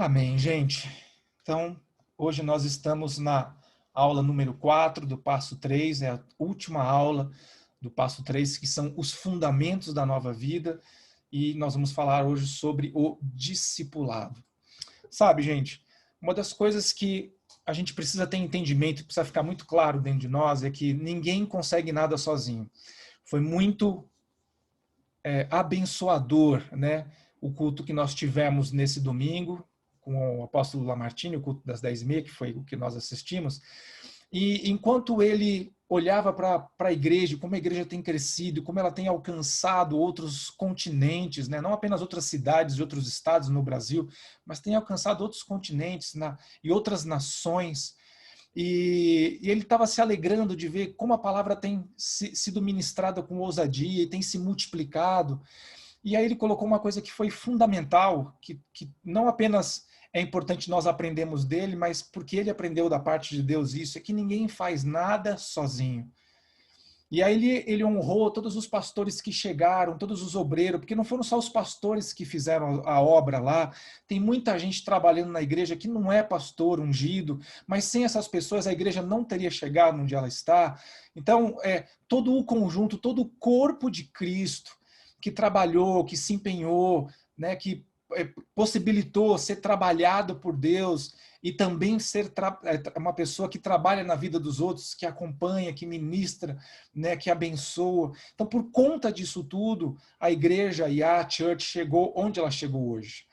Amém, gente. Então, hoje nós estamos na aula número 4 do passo 3, é a última aula do passo 3, que são os fundamentos da nova vida, e nós vamos falar hoje sobre o discipulado. Sabe, gente, uma das coisas que a gente precisa ter entendimento, precisa ficar muito claro dentro de nós, é que ninguém consegue nada sozinho. Foi muito abençoador, né, o culto que nós tivemos nesse domingo, com o apóstolo Lamartine, o culto das 10h30, que foi o que nós assistimos. E enquanto ele olhava para a igreja, como a igreja tem crescido, como ela tem alcançado outros continentes, né? Não apenas outras cidades e outros estados no Brasil, mas tem alcançado outros continentes e outras nações. E ele estava se alegrando de ver como a palavra tem sido ministrada com ousadia e tem se multiplicado. E aí ele colocou uma coisa que foi fundamental, que não apenas é importante nós aprendermos dele, mas porque ele aprendeu da parte de Deus isso, é que ninguém faz nada sozinho. E aí ele honrou todos os pastores que chegaram, todos os obreiros, porque não foram só os pastores que fizeram a obra lá, tem muita gente trabalhando na igreja que não é pastor ungido, mas sem essas pessoas a igreja não teria chegado onde ela está. Então, todo o conjunto, todo o corpo de Cristo que trabalhou, que se empenhou, né, que possibilitou ser trabalhado por Deus e também ser uma pessoa que trabalha na vida dos outros, que acompanha, que ministra, né, que abençoa. Então, por conta disso tudo, a igreja e a Church chegou onde ela chegou hoje.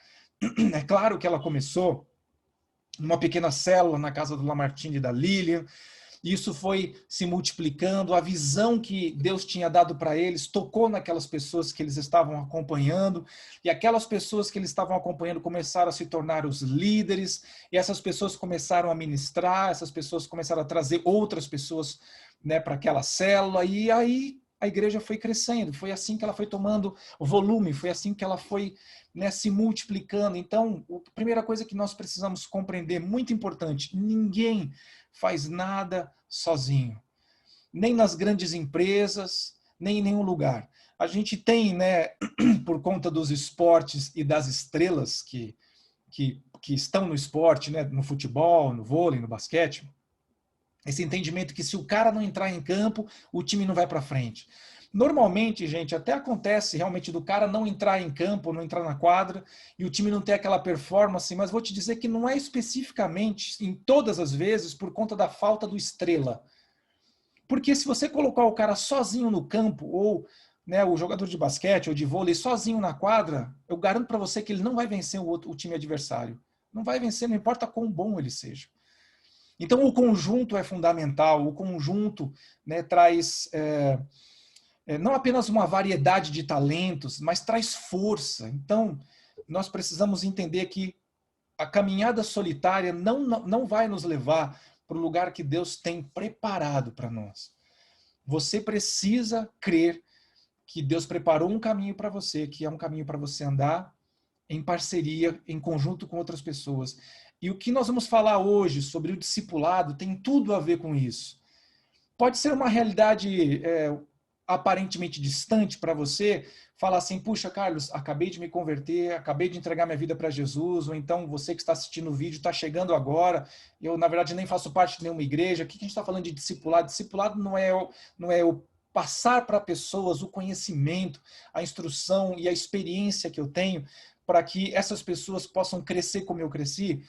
É claro que ela começou numa pequena célula na casa do Lamartine e da Lilian. Isso foi se multiplicando, a visão que Deus tinha dado para eles tocou naquelas pessoas que eles estavam acompanhando, e aquelas pessoas que eles estavam acompanhando começaram a se tornar os líderes, e essas pessoas começaram a ministrar, essas pessoas começaram a trazer outras pessoas, né, para aquela célula, e aí a igreja foi crescendo, foi assim que ela foi tomando volume, foi assim que ela foi, né, se multiplicando. Então, a primeira coisa que nós precisamos compreender, muito importante, ninguém faz nada sozinho, nem nas grandes empresas, nem em nenhum lugar. A gente tem, né, por conta dos esportes e das estrelas que estão no esporte, né, no futebol, no vôlei, no basquete, esse entendimento que se o cara não entrar em campo, o time não vai para frente. Normalmente, gente, até acontece realmente do cara não entrar em campo, não entrar na quadra e o time não ter aquela performance, mas vou te dizer que não é especificamente, em todas as vezes, por conta da falta do estrela. Porque se você colocar o cara sozinho no campo, ou, né, o jogador de basquete ou de vôlei sozinho na quadra, eu garanto para você que ele não vai vencer o time adversário. Não vai vencer, não importa quão bom ele seja. Então, o conjunto é fundamental, o conjunto, né, traz não apenas uma variedade de talentos, mas traz força. Então, nós precisamos entender que a caminhada solitária não vai nos levar para o lugar que Deus tem preparado para nós. Você precisa crer que Deus preparou um caminho para você, que é um caminho para você andar em parceria, em conjunto com outras pessoas. E o que nós vamos falar hoje sobre o discipulado tem tudo a ver com isso. Pode ser uma realidade aparentemente distante para você, falar assim, puxa, Carlos, acabei de me converter, acabei de entregar minha vida para Jesus, ou então você que está assistindo o vídeo está chegando agora, eu, na verdade, nem faço parte de nenhuma igreja. O que a gente está falando de discipulado? Discipulado não é o passar para pessoas o conhecimento, a instrução e a experiência que eu tenho para que essas pessoas possam crescer como eu cresci.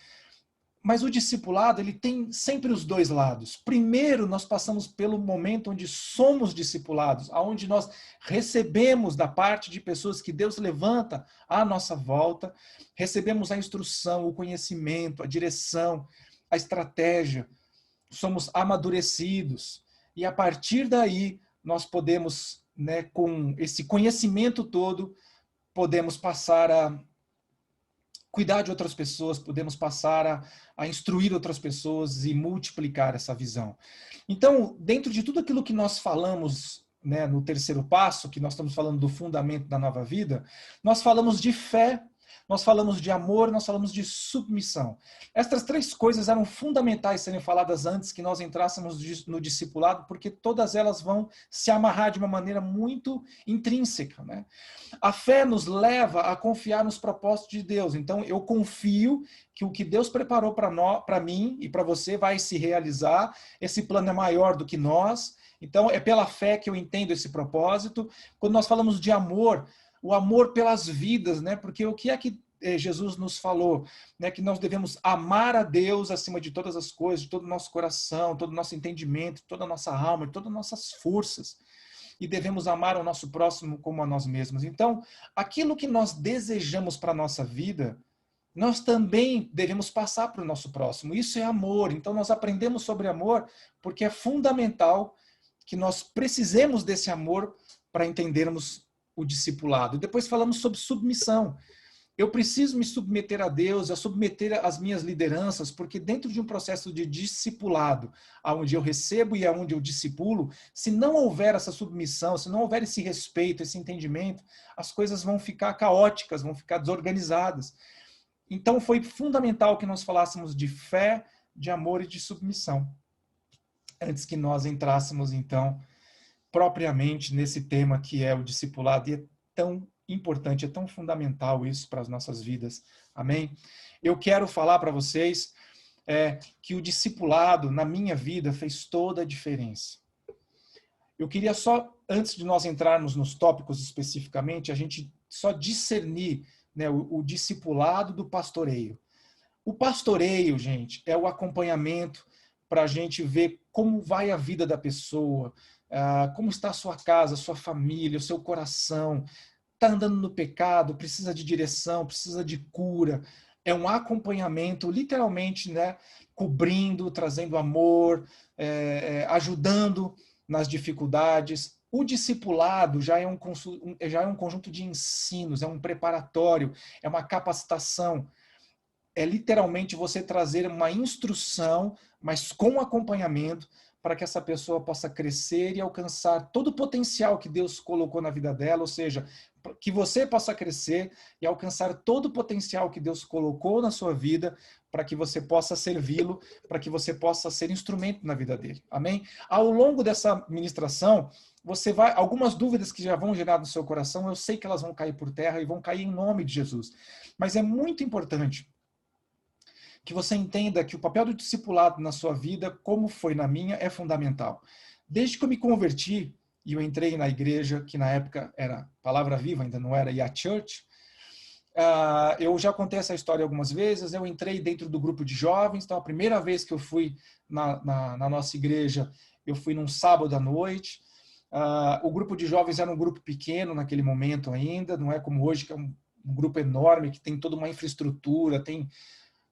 Mas o discipulado, ele tem sempre os dois lados. Primeiro, nós passamos pelo momento onde somos discipulados, onde nós recebemos da parte de pessoas que Deus levanta à nossa volta, recebemos a instrução, o conhecimento, a direção, a estratégia, somos amadurecidos. E a partir daí, nós podemos, né, com esse conhecimento todo, podemos passar a cuidar de outras pessoas, podemos passar a instruir outras pessoas e multiplicar essa visão. Então, dentro de tudo aquilo que nós falamos, né, no terceiro passo, que nós estamos falando do fundamento da nova vida, nós falamos de fé, nós falamos de amor, nós falamos de submissão. Estas três coisas eram fundamentais serem faladas antes que nós entrássemos no discipulado, porque todas elas vão se amarrar de uma maneira muito intrínseca, né? A fé nos leva a confiar nos propósitos de Deus. Então, eu confio que o que Deus preparou para mim e para você vai se realizar. Esse plano é maior do que nós. Então, é pela fé que eu entendo esse propósito. Quando nós falamos de amor, o amor pelas vidas, né? Porque o que é que Jesus nos falou, né? Que nós devemos amar a Deus acima de todas as coisas, de todo o nosso coração, todo o nosso entendimento, toda a nossa alma, todas as nossas forças. E devemos amar o nosso próximo como a nós mesmos. Então, aquilo que nós desejamos para a nossa vida, nós também devemos passar para o nosso próximo. Isso é amor. Então, nós aprendemos sobre amor porque é fundamental que nós precisemos desse amor para entendermos o discipulado. Depois falamos sobre submissão. Eu preciso me submeter a Deus, a submeter as minhas lideranças, porque dentro de um processo de discipulado, onde eu recebo e onde eu discipulo, se não houver essa submissão, se não houver esse respeito, esse entendimento, as coisas vão ficar caóticas, vão ficar desorganizadas. Então foi fundamental que nós falássemos de fé, de amor e de submissão, antes que nós entrássemos, então, propriamente nesse tema que é o discipulado, e é tão importante, é tão fundamental isso para as nossas vidas. Amém? Eu quero falar para vocês que o discipulado na minha vida fez toda a diferença. Eu queria só, antes de nós entrarmos nos tópicos especificamente, a gente só discernir, né, o discipulado do pastoreio. O pastoreio, gente, é o acompanhamento para a gente ver como vai a vida da pessoa, como está a sua casa, a sua família, o seu coração. Está andando no pecado, precisa de direção, precisa de cura. É um acompanhamento, literalmente, né, cobrindo, trazendo amor, ajudando nas dificuldades. O discipulado já é um conjunto de ensinos, é um preparatório, é uma capacitação. É literalmente você trazer uma instrução, mas com acompanhamento, para que essa pessoa possa crescer e alcançar todo o potencial que Deus colocou na vida dela, ou seja, que você possa crescer e alcançar todo o potencial que Deus colocou na sua vida, para que você possa servi-lo, para que você possa ser instrumento na vida dele. Amém? Ao longo dessa ministração, algumas dúvidas que já vão gerar no seu coração, eu sei que elas vão cair por terra e vão cair em nome de Jesus. Mas é muito importante que você entenda que o papel do discipulado na sua vida, como foi na minha, é fundamental. Desde que eu me converti, e eu entrei na igreja, que na época era Palavra Viva, ainda não era Ya Church, eu já contei essa história algumas vezes, eu entrei dentro do grupo de jovens, então a primeira vez que eu fui na nossa igreja, eu fui num sábado à noite. O grupo de jovens era um grupo pequeno naquele momento ainda, não é como hoje, que é um grupo enorme, que tem toda uma infraestrutura,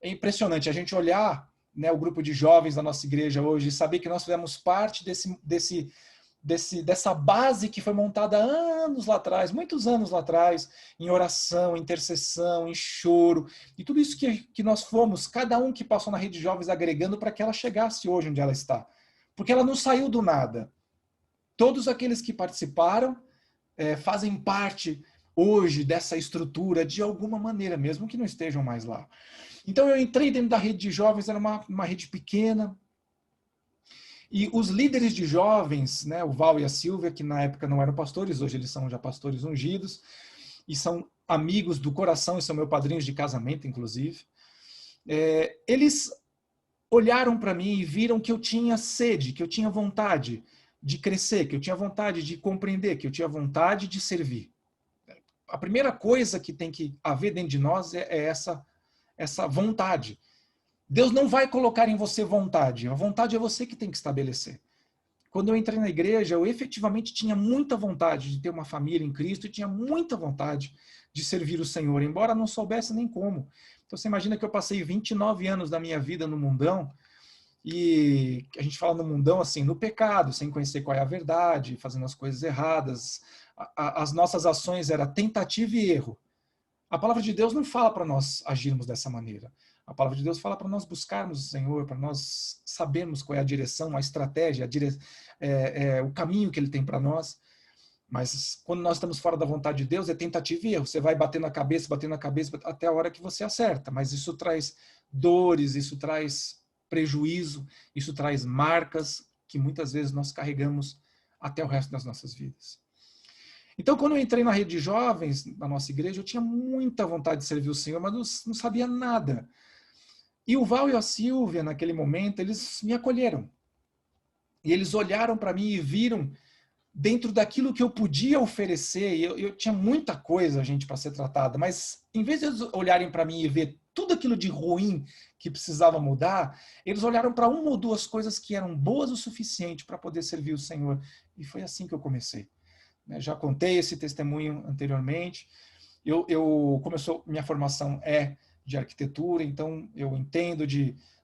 É impressionante a gente olhar, né, o grupo de jovens da nossa igreja hoje e saber que nós fizemos parte dessa base que foi montada anos lá atrás, muitos anos lá atrás, em oração, intercessão, em choro, e tudo isso que nós fomos, cada um que passou na rede de jovens agregando para que ela chegasse hoje onde ela está. Porque ela não saiu do nada. Todos aqueles que participaram fazem parte hoje dessa estrutura de alguma maneira, mesmo que não estejam mais lá. Então eu entrei dentro da rede de jovens, era uma rede pequena, e os líderes de jovens, né, o Val e a Silvia, que na época não eram pastores, hoje eles são já pastores ungidos, e são amigos do coração, e são meus padrinhos de casamento, inclusive, eles olharam para mim e viram que eu tinha sede, que eu tinha vontade de crescer, que eu tinha vontade de compreender, que eu tinha vontade de servir. A primeira coisa que tem que haver dentro de nós é essa vontade. Deus não vai colocar em você vontade. A vontade é você que tem que estabelecer. Quando eu entrei na igreja, eu efetivamente tinha muita vontade de ter uma família em Cristo e tinha muita vontade de servir o Senhor, embora não soubesse nem como. Então você imagina que eu passei 29 anos da minha vida no mundão, e a gente fala no mundão assim, no pecado, sem conhecer qual é a verdade, fazendo as coisas erradas. As nossas ações eram tentativa e erro. A palavra de Deus não fala para nós agirmos dessa maneira. A palavra de Deus fala para nós buscarmos o Senhor, para nós sabermos qual é a direção, a estratégia, o caminho que Ele tem para nós. Mas quando nós estamos fora da vontade de Deus, é tentativa e erro. Você vai batendo a cabeça, até a hora que você acerta. Mas isso traz dores, isso traz prejuízo, isso traz marcas que muitas vezes nós carregamos até o resto das nossas vidas. Então, quando eu entrei na rede de jovens, na nossa igreja, eu tinha muita vontade de servir o Senhor, mas não sabia nada. E o Val e a Silvia, naquele momento, eles me acolheram. E eles olharam para mim e viram dentro daquilo que eu podia oferecer, e eu tinha muita coisa, gente, para ser tratada, mas em vez de eles olharem para mim e ver tudo aquilo de ruim que precisava mudar, eles olharam para uma ou duas coisas que eram boas o suficiente para poder servir o Senhor. E foi assim que eu comecei. Já contei esse testemunho anteriormente. Minha formação é de arquitetura, então eu entendo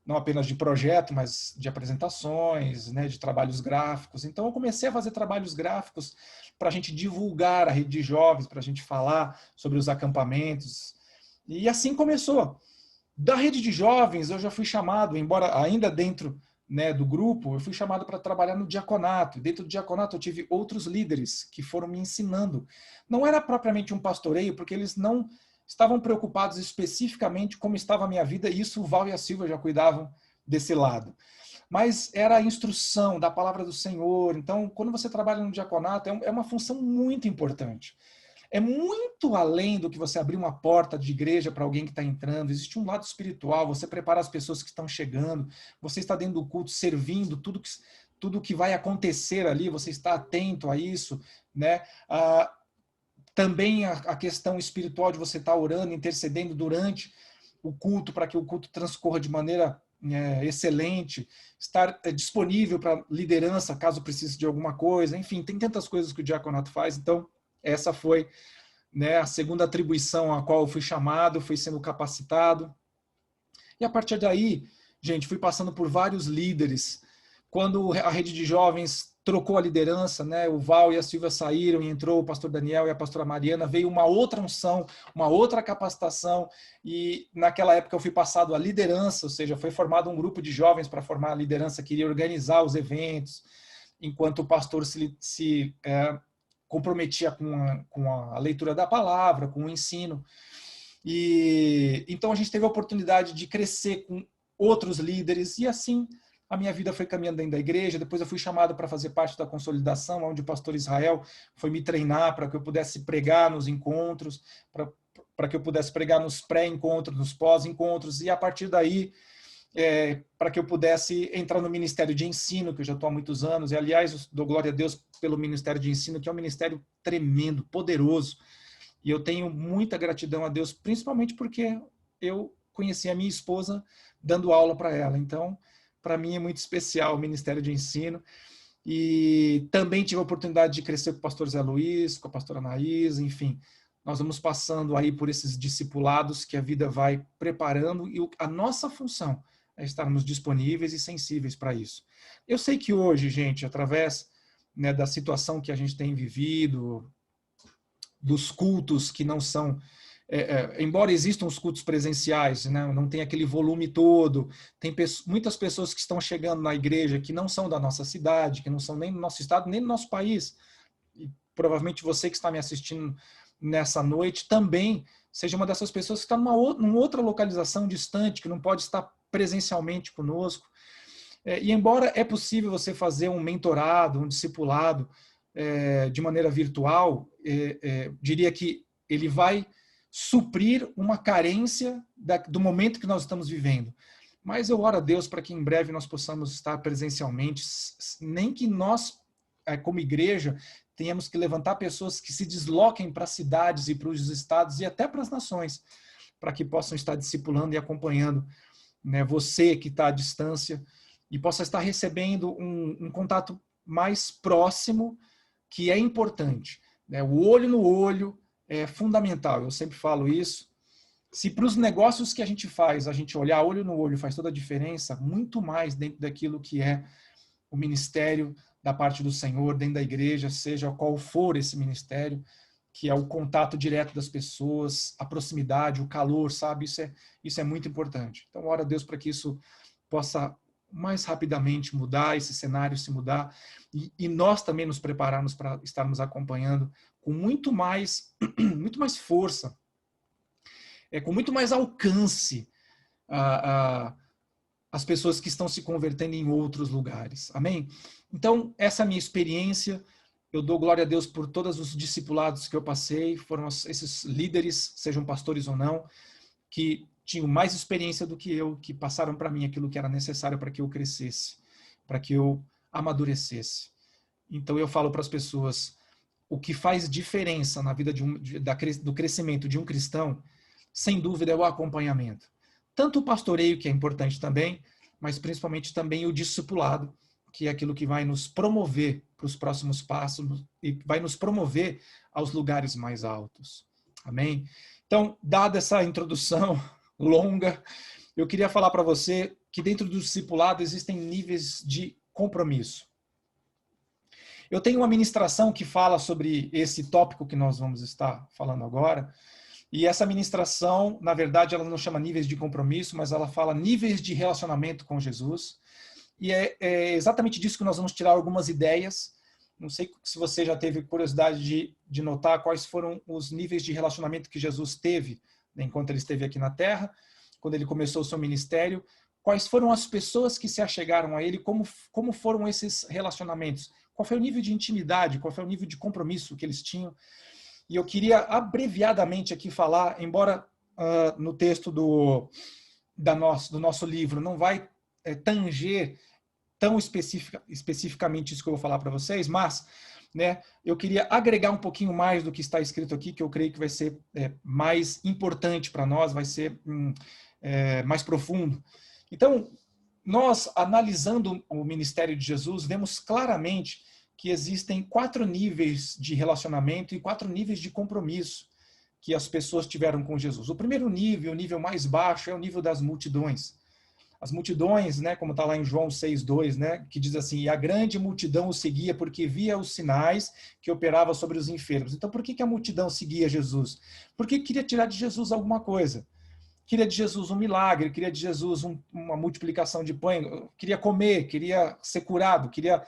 não apenas de projeto, mas de apresentações, né, de trabalhos gráficos. Então eu comecei a fazer trabalhos gráficos para a gente divulgar a rede de jovens, para a gente falar sobre os acampamentos. E assim começou. Da rede de jovens eu já fui chamado, embora ainda dentro, né, do grupo, eu fui chamado para trabalhar no diaconato. Dentro do diaconato eu tive outros líderes que foram me ensinando. Não era propriamente um pastoreio, porque eles não estavam preocupados especificamente como estava a minha vida, e isso o Val e a Silvia já cuidavam desse lado. Mas era a instrução da palavra do Senhor. Então, quando você trabalha no diaconato, é uma função muito importante. É muito além do que você abrir uma porta de igreja para alguém que está entrando. Existe um lado espiritual, você prepara as pessoas que estão chegando, você está dentro do culto servindo, tudo que vai acontecer ali, você está atento a isso, né? Também a questão espiritual de você estar orando, intercedendo durante o culto, para que o culto transcorra de maneira excelente, estar disponível para liderança, caso precise de alguma coisa, enfim, tem tantas coisas que o diaconato faz. Então, essa foi, né, a segunda atribuição a qual eu fui chamado, fui sendo capacitado. E a partir daí, gente, fui passando por vários líderes. Quando a rede de jovens trocou a liderança, né, o Val e a Silvia saíram e entrou o pastor Daniel e a pastora Mariana, veio uma outra unção, uma outra capacitação, e naquela época eu fui passado a liderança, ou seja, foi formado um grupo de jovens para formar a liderança que iria organizar os eventos, enquanto o pastor se comprometia com a leitura da palavra, com o ensino. E então a gente teve a oportunidade de crescer com outros líderes, e assim a minha vida foi caminhando dentro da igreja. Depois eu fui chamado para fazer parte da consolidação, onde o pastor Israel foi me treinar para que eu pudesse pregar nos encontros, para que eu pudesse pregar nos pré-encontros, nos pós-encontros, e a partir daí para que eu pudesse entrar no Ministério de Ensino, que eu já estou há muitos anos, e aliás, eu dou glória a Deus pelo Ministério de Ensino, que é um ministério tremendo, poderoso, e eu tenho muita gratidão a Deus, principalmente porque eu conheci a minha esposa dando aula para ela. Então, para mim é muito especial o Ministério de Ensino. E também tive a oportunidade de crescer com o pastor Zé Luiz, com a pastora Anaís, enfim. Nós vamos passando aí por esses discipulados que a vida vai preparando, e a nossa função é estarmos disponíveis e sensíveis para isso. Eu sei que hoje, gente, através, né, da situação que a gente tem vivido, dos cultos que não são, embora existam os cultos presenciais, né, não tem aquele volume todo, tem muitas pessoas que estão chegando na igreja que não são da nossa cidade, que não são nem do nosso estado, nem do nosso país. E provavelmente você que está me assistindo nessa noite também seja uma dessas pessoas que está numa outra localização distante, que não pode estar presencialmente conosco. E embora é possível você fazer um mentorado, um discipulado de maneira virtual, diria que ele vai suprir uma carência do momento que nós estamos vivendo. Mas eu oro a Deus para que em breve nós possamos estar presencialmente, nem que nós, como igreja, tenhamos que levantar pessoas que se desloquem para as cidades e para os estados e até para as nações, para que possam estar discipulando e acompanhando, né, você que está à distância, e possa estar recebendo um contato mais próximo, que é importante, né? O olho no olho é fundamental, eu sempre falo isso. Se para os negócios que a gente olhar olho no olho faz toda a diferença, muito mais dentro daquilo que é o ministério da parte do Senhor, dentro da igreja, seja qual for esse ministério, que é o contato direto das pessoas, a proximidade, o calor, sabe? Isso é muito importante. Então, ora a Deus para que isso possa mais rapidamente mudar, esse cenário se mudar, e nós também nos prepararmos para estarmos acompanhando com muito mais, muito mais força, com muito mais alcance as pessoas que estão se convertendo em outros lugares. Amém? Então, essa é a minha experiência. Eu dou glória a Deus por todos os discipulados que eu passei, foram esses líderes, sejam pastores ou não, que tinham mais experiência do que eu, que passaram para mim aquilo que era necessário para que eu crescesse, para que eu amadurecesse. Então eu falo para as pessoas, o que faz diferença na vida do crescimento de um cristão, sem dúvida, é o acompanhamento. Tanto o pastoreio, que é importante também, mas principalmente também o discipulado, que é aquilo que vai nos promover para os próximos passos e vai nos promover aos lugares mais altos. Amém? Então, dada essa introdução longa, eu queria falar para você que dentro do discipulado existem níveis de compromisso. Eu tenho uma ministração que fala sobre esse tópico que nós vamos estar falando agora, e essa ministração, na verdade, ela não chama níveis de compromisso, mas ela fala níveis de relacionamento com Jesus, e é exatamente disso que nós vamos tirar algumas ideias. Não sei se você já teve curiosidade de notar quais foram os níveis de relacionamento que Jesus teve, né, enquanto ele esteve aqui na Terra, quando ele começou o seu ministério, quais foram as pessoas que se achegaram a ele, como foram esses relacionamentos, qual foi o nível de intimidade, qual foi o nível de compromisso que eles tinham. E eu queria abreviadamente aqui falar, embora no texto do nosso livro não vai tanger tão especificamente isso que eu vou falar para vocês, mas, né, eu queria agregar um pouquinho mais do que está escrito aqui, que eu creio que vai ser mais importante para nós, vai ser mais profundo. Então, nós, analisando o ministério de Jesus, vemos claramente que existem 4 níveis de relacionamento e 4 níveis de compromisso que as pessoas tiveram com Jesus. O primeiro nível, o nível mais baixo, é o nível das multidões. As multidões, né, como está lá em João 6,2, né, que diz assim, e a grande multidão o seguia porque via os sinais que operava sobre os enfermos. Então, por que a multidão seguia Jesus? Porque queria tirar de Jesus alguma coisa. Queria de Jesus um milagre, queria de Jesus uma multiplicação de pão, queria comer, queria ser curado, queria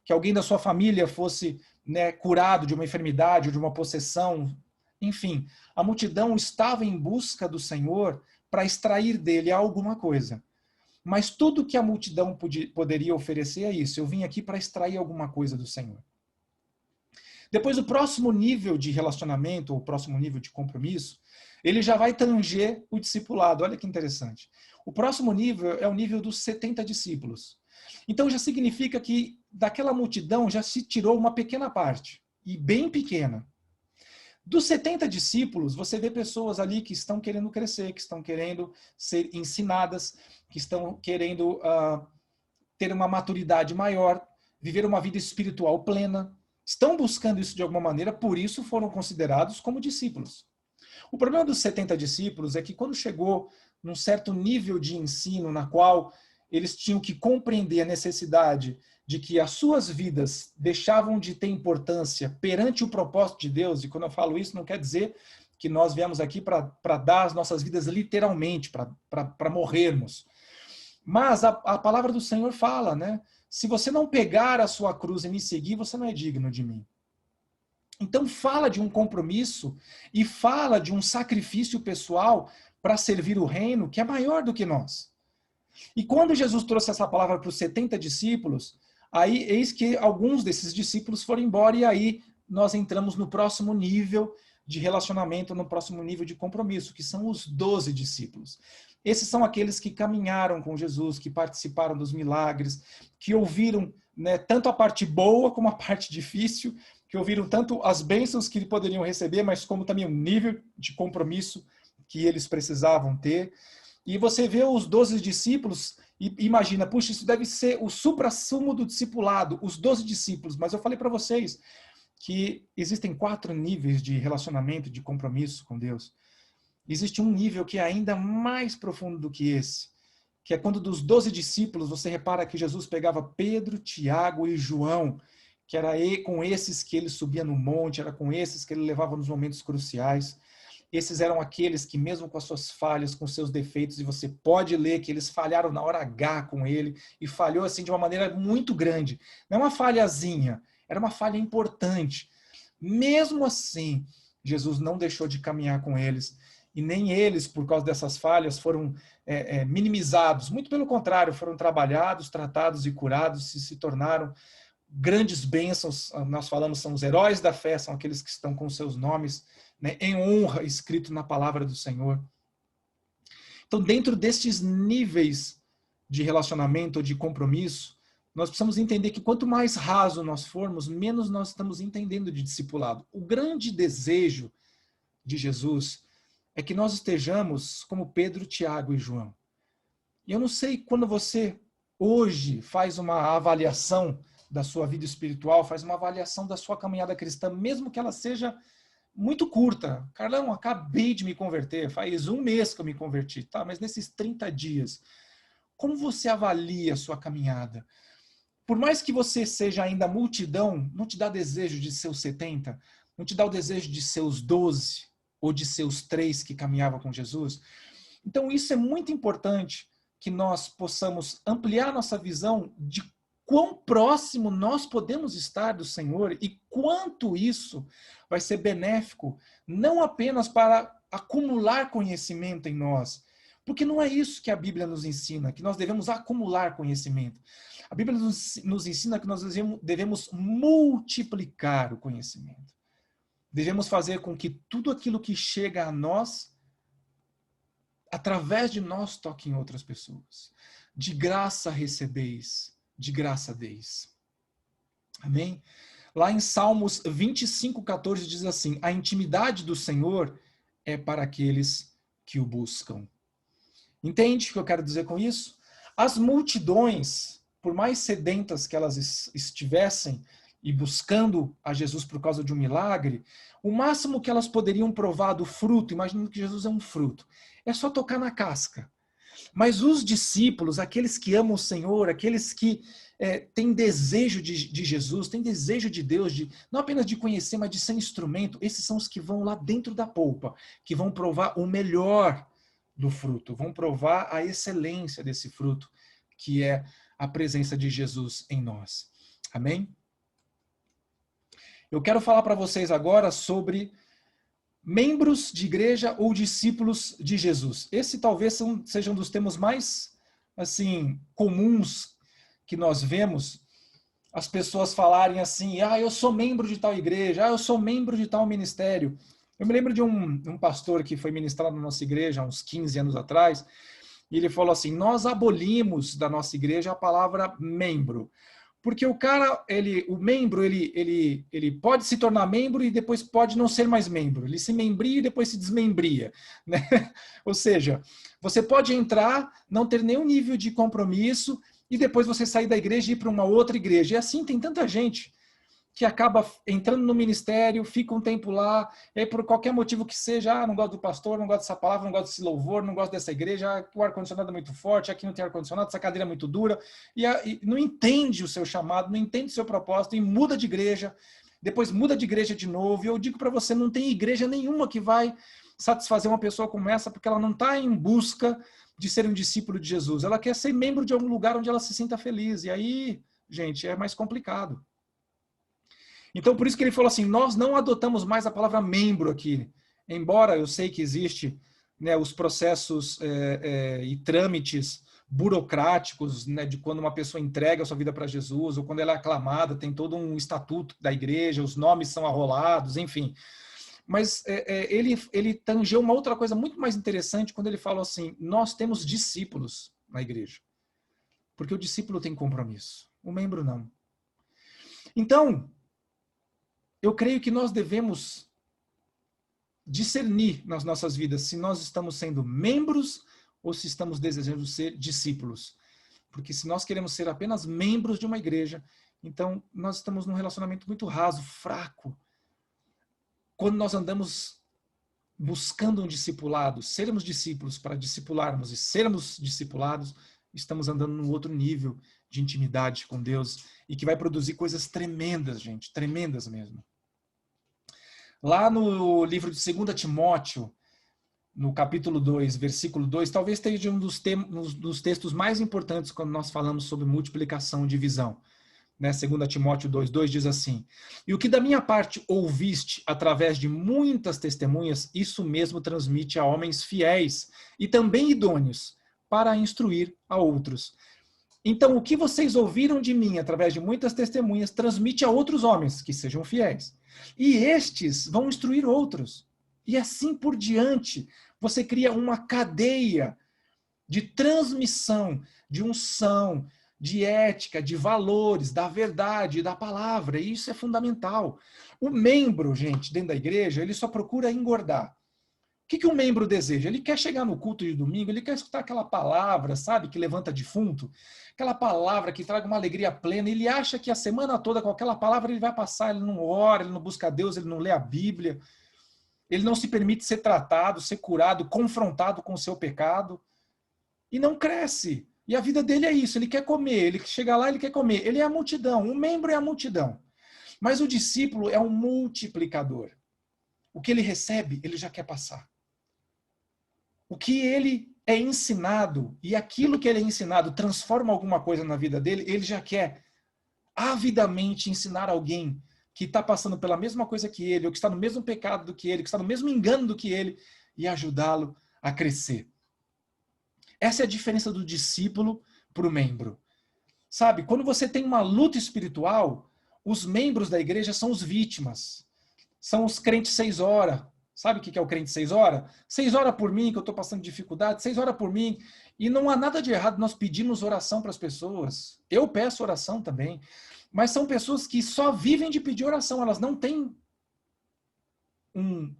que alguém da sua família fosse, né, curado de uma enfermidade ou de uma possessão. Enfim, a multidão estava em busca do Senhor para extrair dele alguma coisa. Mas tudo que a multidão poderia oferecer é isso. Eu vim aqui para extrair alguma coisa do Senhor. Depois, o próximo nível de relacionamento, ou o próximo nível de compromisso, ele já vai tanger o discipulado. Olha que interessante. O próximo nível é o nível dos 70 discípulos. Então, já significa que daquela multidão já se tirou uma pequena parte, e bem pequena. Dos 70 discípulos, você vê pessoas ali que estão querendo crescer, que estão querendo ser ensinadas, que estão querendo ter uma maturidade maior, viver uma vida espiritual plena. Estão buscando isso de alguma maneira, por isso foram considerados como discípulos. O problema dos 70 discípulos é que quando chegou num certo nível de ensino na qual eles tinham que compreender a necessidade de que as suas vidas deixavam de ter importância perante o propósito de Deus, e quando eu falo isso não quer dizer que nós viemos aqui para dar as nossas vidas literalmente, para morrermos. Mas a palavra do Senhor fala, né? Se você não pegar a sua cruz e me seguir, você não é digno de mim. Então fala de um compromisso e fala de um sacrifício pessoal para servir o reino que é maior do que nós. E quando Jesus trouxe essa palavra para os 70 discípulos, aí eis que alguns desses discípulos foram embora e aí nós entramos no próximo nível de relacionamento, no próximo nível de compromisso, que são os 12 discípulos. Esses são aqueles que caminharam com Jesus, que participaram dos milagres, que ouviram, né, tanto a parte boa como a parte difícil, que ouviram tanto as bênçãos que poderiam receber, mas como também o nível de compromisso que eles precisavam ter. E você vê os 12 discípulos e imagina, puxa, isso deve ser o suprassumo do discipulado, os 12 discípulos. Mas eu falei para vocês que existem 4 níveis de relacionamento, de compromisso com Deus. Existe um nível que é ainda mais profundo do que esse, que é quando dos 12 discípulos, você repara que Jesus pegava Pedro, Tiago e João, que era com esses que ele subia no monte, era com esses que ele levava nos momentos cruciais. Esses eram aqueles que, mesmo com as suas falhas, com seus defeitos, e você pode ler que eles falharam na hora H com ele, e falhou assim de uma maneira muito grande. Não é uma falhazinha, era uma falha importante. Mesmo assim, Jesus não deixou de caminhar com eles, e nem eles, por causa dessas falhas, foram minimizados. Muito pelo contrário, foram trabalhados, tratados e curados, se tornaram grandes bênçãos. Nós falamos, são os heróis da fé, são aqueles que estão com seus nomes, né, em honra, escrito na palavra do Senhor. Então, dentro destes níveis de relacionamento ou de compromisso, nós precisamos entender que quanto mais raso nós formos, menos nós estamos entendendo de discipulado. O grande desejo de Jesus é que nós estejamos como Pedro, Tiago e João. E eu não sei, quando você hoje faz uma avaliação da sua vida espiritual, faz uma avaliação da sua caminhada cristã, mesmo que ela seja muito curta. Carlão, acabei de me converter, faz 1 mês que eu me converti, tá? Mas nesses 30 dias, como você avalia a sua caminhada? Por mais que você seja ainda multidão, não te dá desejo de seus 70, não te dá o desejo de seus 12 ou de seus 3 que caminhavam com Jesus? Então isso é muito importante, que nós possamos ampliar nossa visão de quão próximo nós podemos estar do Senhor e quanto isso vai ser benéfico, não apenas para acumular conhecimento em nós, porque não é isso que a Bíblia nos ensina, que nós devemos acumular conhecimento. A Bíblia nos ensina que nós devemos multiplicar o conhecimento. Devemos fazer com que tudo aquilo que chega a nós, através de nós, toque em outras pessoas. De graça recebeis, de graça deis. Amém? Lá em Salmos 25:14 diz assim: a intimidade do Senhor é para aqueles que o buscam. Entende o que eu quero dizer com isso? As multidões, por mais sedentas que elas estivessem e buscando a Jesus por causa de um milagre, o máximo que elas poderiam provar do fruto, imaginando que Jesus é um fruto, é só tocar na casca. Mas os discípulos, aqueles que amam o Senhor, aqueles que têm desejo de Jesus, têm desejo de Deus, não apenas de conhecer, mas de ser instrumento, esses são os que vão lá dentro da polpa, que vão provar o melhor do fruto, vão provar a excelência desse fruto, que é a presença de Jesus em nós. Amém? Eu quero falar para vocês agora sobre membros de igreja ou discípulos de Jesus. Esse talvez seja um dos temas mais assim comuns que nós vemos as pessoas falarem assim: eu sou membro de tal igreja, eu sou membro de tal ministério. Eu me lembro de um pastor que foi ministrado na nossa igreja há uns 15 anos atrás, e ele falou assim: nós abolimos da nossa igreja a palavra membro. Porque o cara, o membro, ele pode se tornar membro e depois pode não ser mais membro. Ele se membria e depois se desmembria, né? Ou seja, você pode entrar, não ter nenhum nível de compromisso e depois você sair da igreja e ir para uma outra igreja. E assim tem tanta gente que acaba entrando no ministério, fica um tempo lá, e aí por qualquer motivo que seja, não gosto do pastor, não gosto dessa palavra, não gosto desse louvor, não gosto dessa igreja, o ar-condicionado é muito forte, aqui não tem ar-condicionado, essa cadeira é muito dura, e não entende o seu chamado, não entende o seu propósito, e muda de igreja, depois muda de igreja de novo, e eu digo para você, não tem igreja nenhuma que vai satisfazer uma pessoa como essa, porque ela não está em busca de ser um discípulo de Jesus, ela quer ser membro de algum lugar onde ela se sinta feliz, e aí, gente, é mais complicado. Então, por isso que ele falou assim, nós não adotamos mais a palavra membro aqui. Embora eu sei que existe, né, os processos e trâmites burocráticos, né, de quando uma pessoa entrega a sua vida para Jesus, ou quando ela é aclamada, tem todo um estatuto da igreja, os nomes são arrolados, enfim. Mas ele tangeu uma outra coisa muito mais interessante quando ele falou assim, nós temos discípulos na igreja. Porque o discípulo tem compromisso, o membro não. Então, eu creio que nós devemos discernir nas nossas vidas se nós estamos sendo membros ou se estamos desejando ser discípulos. Porque se nós queremos ser apenas membros de uma igreja, então nós estamos num relacionamento muito raso, fraco. Quando nós andamos buscando um discipulado, sermos discípulos para discipularmos e sermos discipulados, estamos andando num outro nível de intimidade com Deus e que vai produzir coisas tremendas, gente, tremendas mesmo. Lá no livro de 2 Timóteo, no capítulo 2, versículo 2, talvez seja um dos textos mais importantes quando nós falamos sobre multiplicação e divisão. Né? 2 Timóteo 2,2 diz assim: e o que da minha parte ouviste através de muitas testemunhas, isso mesmo transmite a homens fiéis e também idôneos, para instruir a outros. Então, o que vocês ouviram de mim através de muitas testemunhas, transmite a outros homens que sejam fiéis. E estes vão instruir outros. E assim por diante, você cria uma cadeia de transmissão, de unção, de ética, de valores, da verdade, da palavra. E isso é fundamental. O membro, gente, dentro da igreja, ele só procura engordar. O que um membro deseja? Ele quer chegar no culto de domingo, ele quer escutar aquela palavra, sabe, que levanta defunto, aquela palavra que traga uma alegria plena. Ele acha que a semana toda com aquela palavra ele vai passar, ele não ora, ele não busca Deus, ele não lê a Bíblia, ele não se permite ser tratado, ser curado, confrontado com o seu pecado, e não cresce. E a vida dele é isso, ele quer comer, ele chega lá, ele quer comer. Ele é a multidão, o membro é a multidão. Mas o discípulo é um multiplicador. O que ele recebe, ele já quer passar. O que ele é ensinado, e aquilo que ele é ensinado transforma alguma coisa na vida dele, ele já quer avidamente ensinar alguém que está passando pela mesma coisa que ele, ou que está no mesmo pecado do que ele, que está no mesmo engano do que ele, e ajudá-lo a crescer. Essa é a diferença do discípulo para o membro. Sabe, quando você tem uma luta espiritual, os membros da igreja são os vítimas. São os crentes 6 horas. Sabe o que é o crente 6 horas? 6 horas por mim, que eu estou passando dificuldade, 6 horas por mim. E não há nada de errado nós pedimos oração para as pessoas. Eu peço oração também. Mas são pessoas que só vivem de pedir oração. Elas não têm um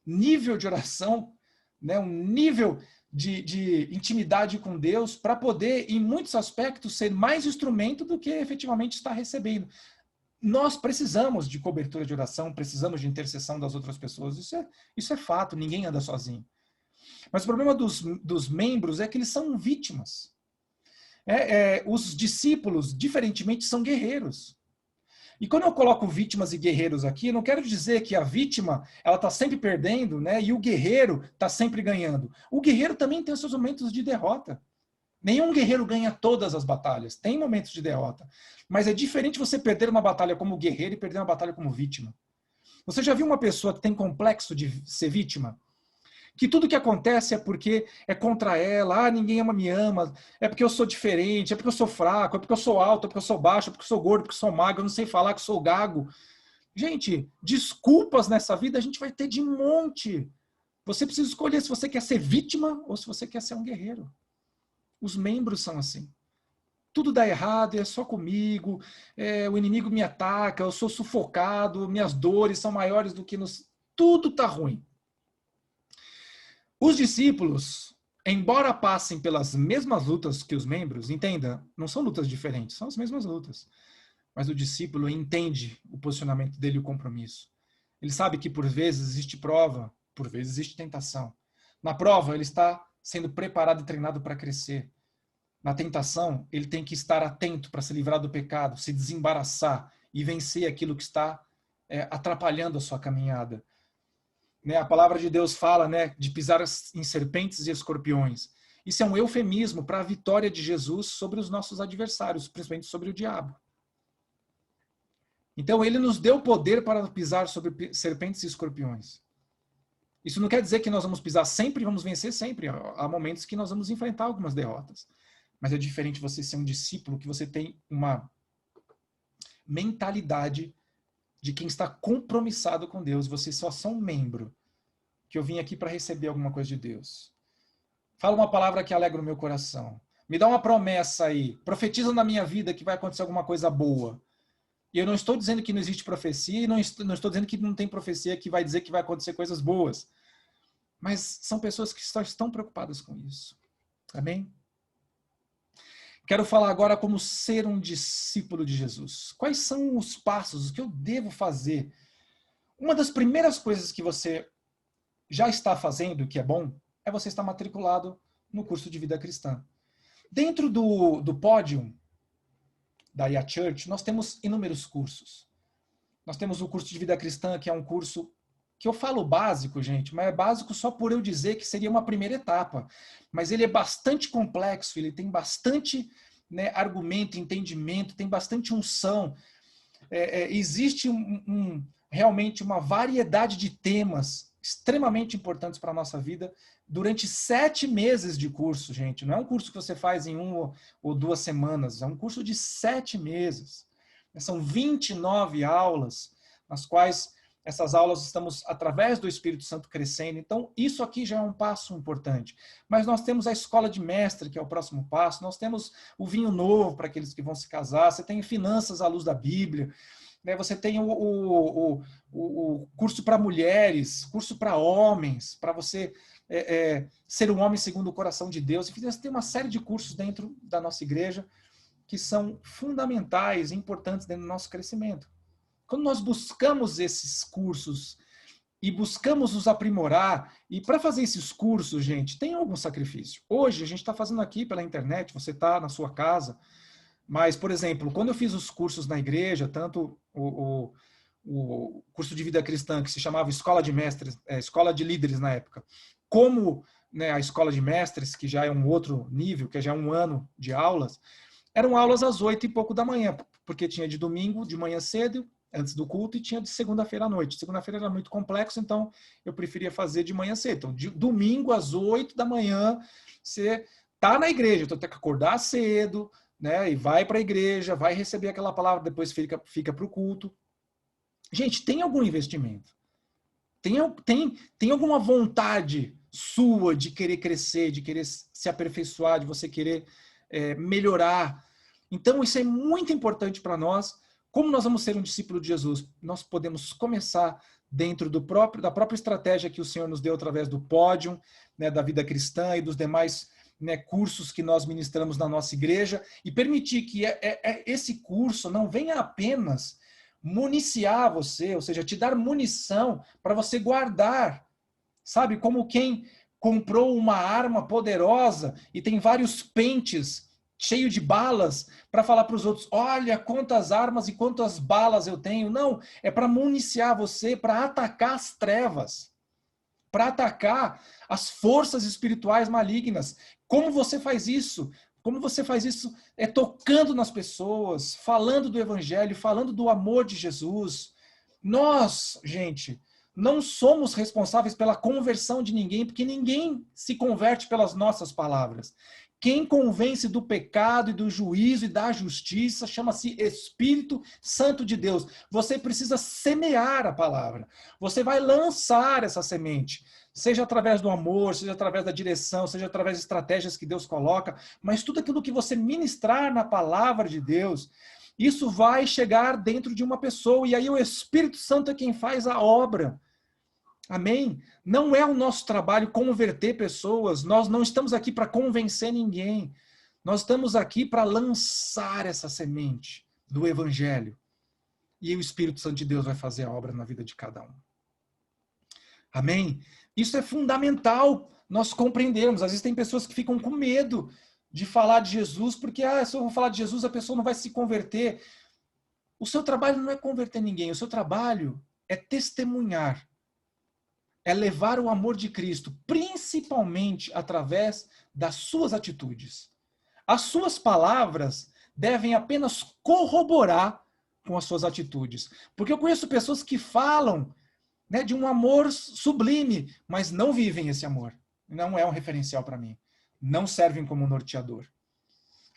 nível de oração, né, um nível de intimidade com Deus para poder, em muitos aspectos, ser mais instrumento do que efetivamente está recebendo. Nós precisamos de cobertura de oração, precisamos de intercessão das outras pessoas. Isso é fato, ninguém anda sozinho. Mas o problema dos membros é que eles são vítimas. Os discípulos, diferentemente, são guerreiros. E quando eu coloco vítimas e guerreiros aqui, não quero dizer que a vítima ela está sempre perdendo, né, e o guerreiro está sempre ganhando. O guerreiro também tem seus momentos de derrota. Nenhum guerreiro ganha todas as batalhas. Tem momentos de derrota. Mas é diferente você perder uma batalha como guerreiro e perder uma batalha como vítima. Você já viu uma pessoa que tem complexo de ser vítima? Que tudo que acontece é porque é contra ela, ninguém me ama, é porque eu sou diferente, é porque eu sou fraco, é porque eu sou alto, é porque eu sou baixo, é porque eu sou gordo, é porque eu sou magro, eu não sei falar que eu sou gago. Gente, desculpas nessa vida a gente vai ter de monte. Você precisa escolher se você quer ser vítima ou se você quer ser um guerreiro. Os membros são assim. Tudo dá errado, é só comigo, o inimigo me ataca, eu sou sufocado, minhas dores são maiores do que nos... Tudo está ruim. Os discípulos, embora passem pelas mesmas lutas que os membros, entenda, não são lutas diferentes, são as mesmas lutas. Mas o discípulo entende o posicionamento dele e o compromisso. Ele sabe que por vezes existe prova, por vezes existe tentação. Na prova, ele está sendo preparado e treinado para crescer. Na tentação, ele tem que estar atento para se livrar do pecado, se desembaraçar e vencer aquilo que está atrapalhando a sua caminhada. Né, a palavra de Deus fala, né, de pisar em serpentes e escorpiões. Isso é um eufemismo para a vitória de Jesus sobre os nossos adversários, principalmente sobre o diabo. Então, ele nos deu poder para pisar sobre serpentes e escorpiões. Isso não quer dizer que nós vamos pisar sempre e vamos vencer sempre. Há momentos que nós vamos enfrentar algumas derrotas. Mas é diferente você ser um discípulo, que você tem uma mentalidade de quem está compromissado com Deus. Você só é um membro, que eu vim aqui para receber alguma coisa de Deus. Fala uma palavra que alegra o meu coração. Me dá uma promessa aí. Profetiza na minha vida que vai acontecer alguma coisa boa. E eu não estou dizendo que não existe profecia, e não estou dizendo que não tem profecia que vai dizer que vai acontecer coisas boas. Mas são pessoas que só estão preocupadas com isso. Amém? Quero falar agora como ser um discípulo de Jesus. Quais são os passos, o que eu devo fazer? Uma das primeiras coisas que você já está fazendo, que é bom, é você estar matriculado no curso de vida cristã. Dentro do pódio da IA Church, nós temos inúmeros cursos. Nós temos o curso de vida cristã, que é um curso que eu falo básico, gente, mas é básico só por eu dizer que seria uma primeira etapa. Mas ele é bastante complexo, ele tem bastante, né, argumento, entendimento, tem bastante unção. Existe realmente uma variedade de temas extremamente importantes para a nossa vida durante 7 meses de curso, gente. Não é um curso que você faz em 1 ou 2 semanas, é um curso de 7 meses. São 29 aulas, nas quais essas aulas estamos, através do Espírito Santo, crescendo. Então, isso aqui já é um passo importante. Mas nós temos a escola de mestre, que é o próximo passo. Nós temos o vinho novo para aqueles que vão se casar. Você tem finanças à luz da Bíblia. Né? Você tem o curso para mulheres, curso para homens, para você ser um homem segundo o coração de Deus. Enfim, você tem uma série de cursos dentro da nossa igreja que são fundamentais e importantes dentro do nosso crescimento. Quando nós buscamos esses cursos e buscamos nos aprimorar, e para fazer esses cursos, gente, tem algum sacrifício. Hoje, a gente está fazendo aqui pela internet, você está na sua casa, mas, por exemplo, quando eu fiz os cursos na igreja, tanto o curso de vida cristã, que se chamava Escola de Mestres, Escola de Líderes na época, como, né, a Escola de Mestres, que já é um outro nível, que já é 1 ano de aulas, eram aulas às 8 e pouco da manhã, porque tinha de domingo, de manhã cedo, antes do culto, e tinha de segunda-feira à noite. Segunda-feira era muito complexo, então eu preferia fazer de manhã cedo. Então, de domingo às 8 da manhã, você está na igreja, então tem que acordar cedo, né, e vai para a igreja, vai receber aquela palavra, depois fica para o culto. Gente, tem algum investimento? Tem alguma vontade sua de querer crescer, de querer se aperfeiçoar, de você querer melhorar? Então, isso é muito importante para nós. Como nós vamos ser um discípulo de Jesus? Nós podemos começar dentro da própria estratégia que o Senhor nos deu através do Pódium, né, da vida cristã e dos demais, né, cursos que nós ministramos na nossa igreja, e permitir que esse curso não venha apenas municiar você, ou seja, te dar munição para você guardar, sabe? Como quem comprou uma arma poderosa e tem vários pentes cheio de balas para falar para os outros, olha quantas armas e quantas balas eu tenho. Não, é para municiar você, para atacar as trevas, para atacar as forças espirituais malignas. Como você faz isso? Como você faz isso tocando nas pessoas, falando do evangelho, falando do amor de Jesus. Nós, gente, não somos responsáveis pela conversão de ninguém, porque ninguém se converte pelas nossas palavras. Quem convence do pecado e do juízo e da justiça chama-se Espírito Santo de Deus. Você precisa semear a palavra. Você vai lançar essa semente, seja através do amor, seja através da direção, seja através de estratégias que Deus coloca, mas tudo aquilo que você ministrar na palavra de Deus, isso vai chegar dentro de uma pessoa, e aí o Espírito Santo é quem faz a obra. Amém? Não é o nosso trabalho converter pessoas, nós não estamos aqui para convencer ninguém, nós estamos aqui para lançar essa semente do Evangelho. E o Espírito Santo de Deus vai fazer a obra na vida de cada um. Amém? Isso é fundamental nós compreendermos. Às vezes tem pessoas que ficam com medo de falar de Jesus, porque se eu vou falar de Jesus, a pessoa não vai se converter. O seu trabalho não é converter ninguém, o seu trabalho é testemunhar. É levar o amor de Cristo, principalmente através das suas atitudes. As suas palavras devem apenas corroborar com as suas atitudes. Porque eu conheço pessoas que falam, né, de um amor sublime, mas não vivem esse amor. Não é um referencial para mim. Não servem como norteador.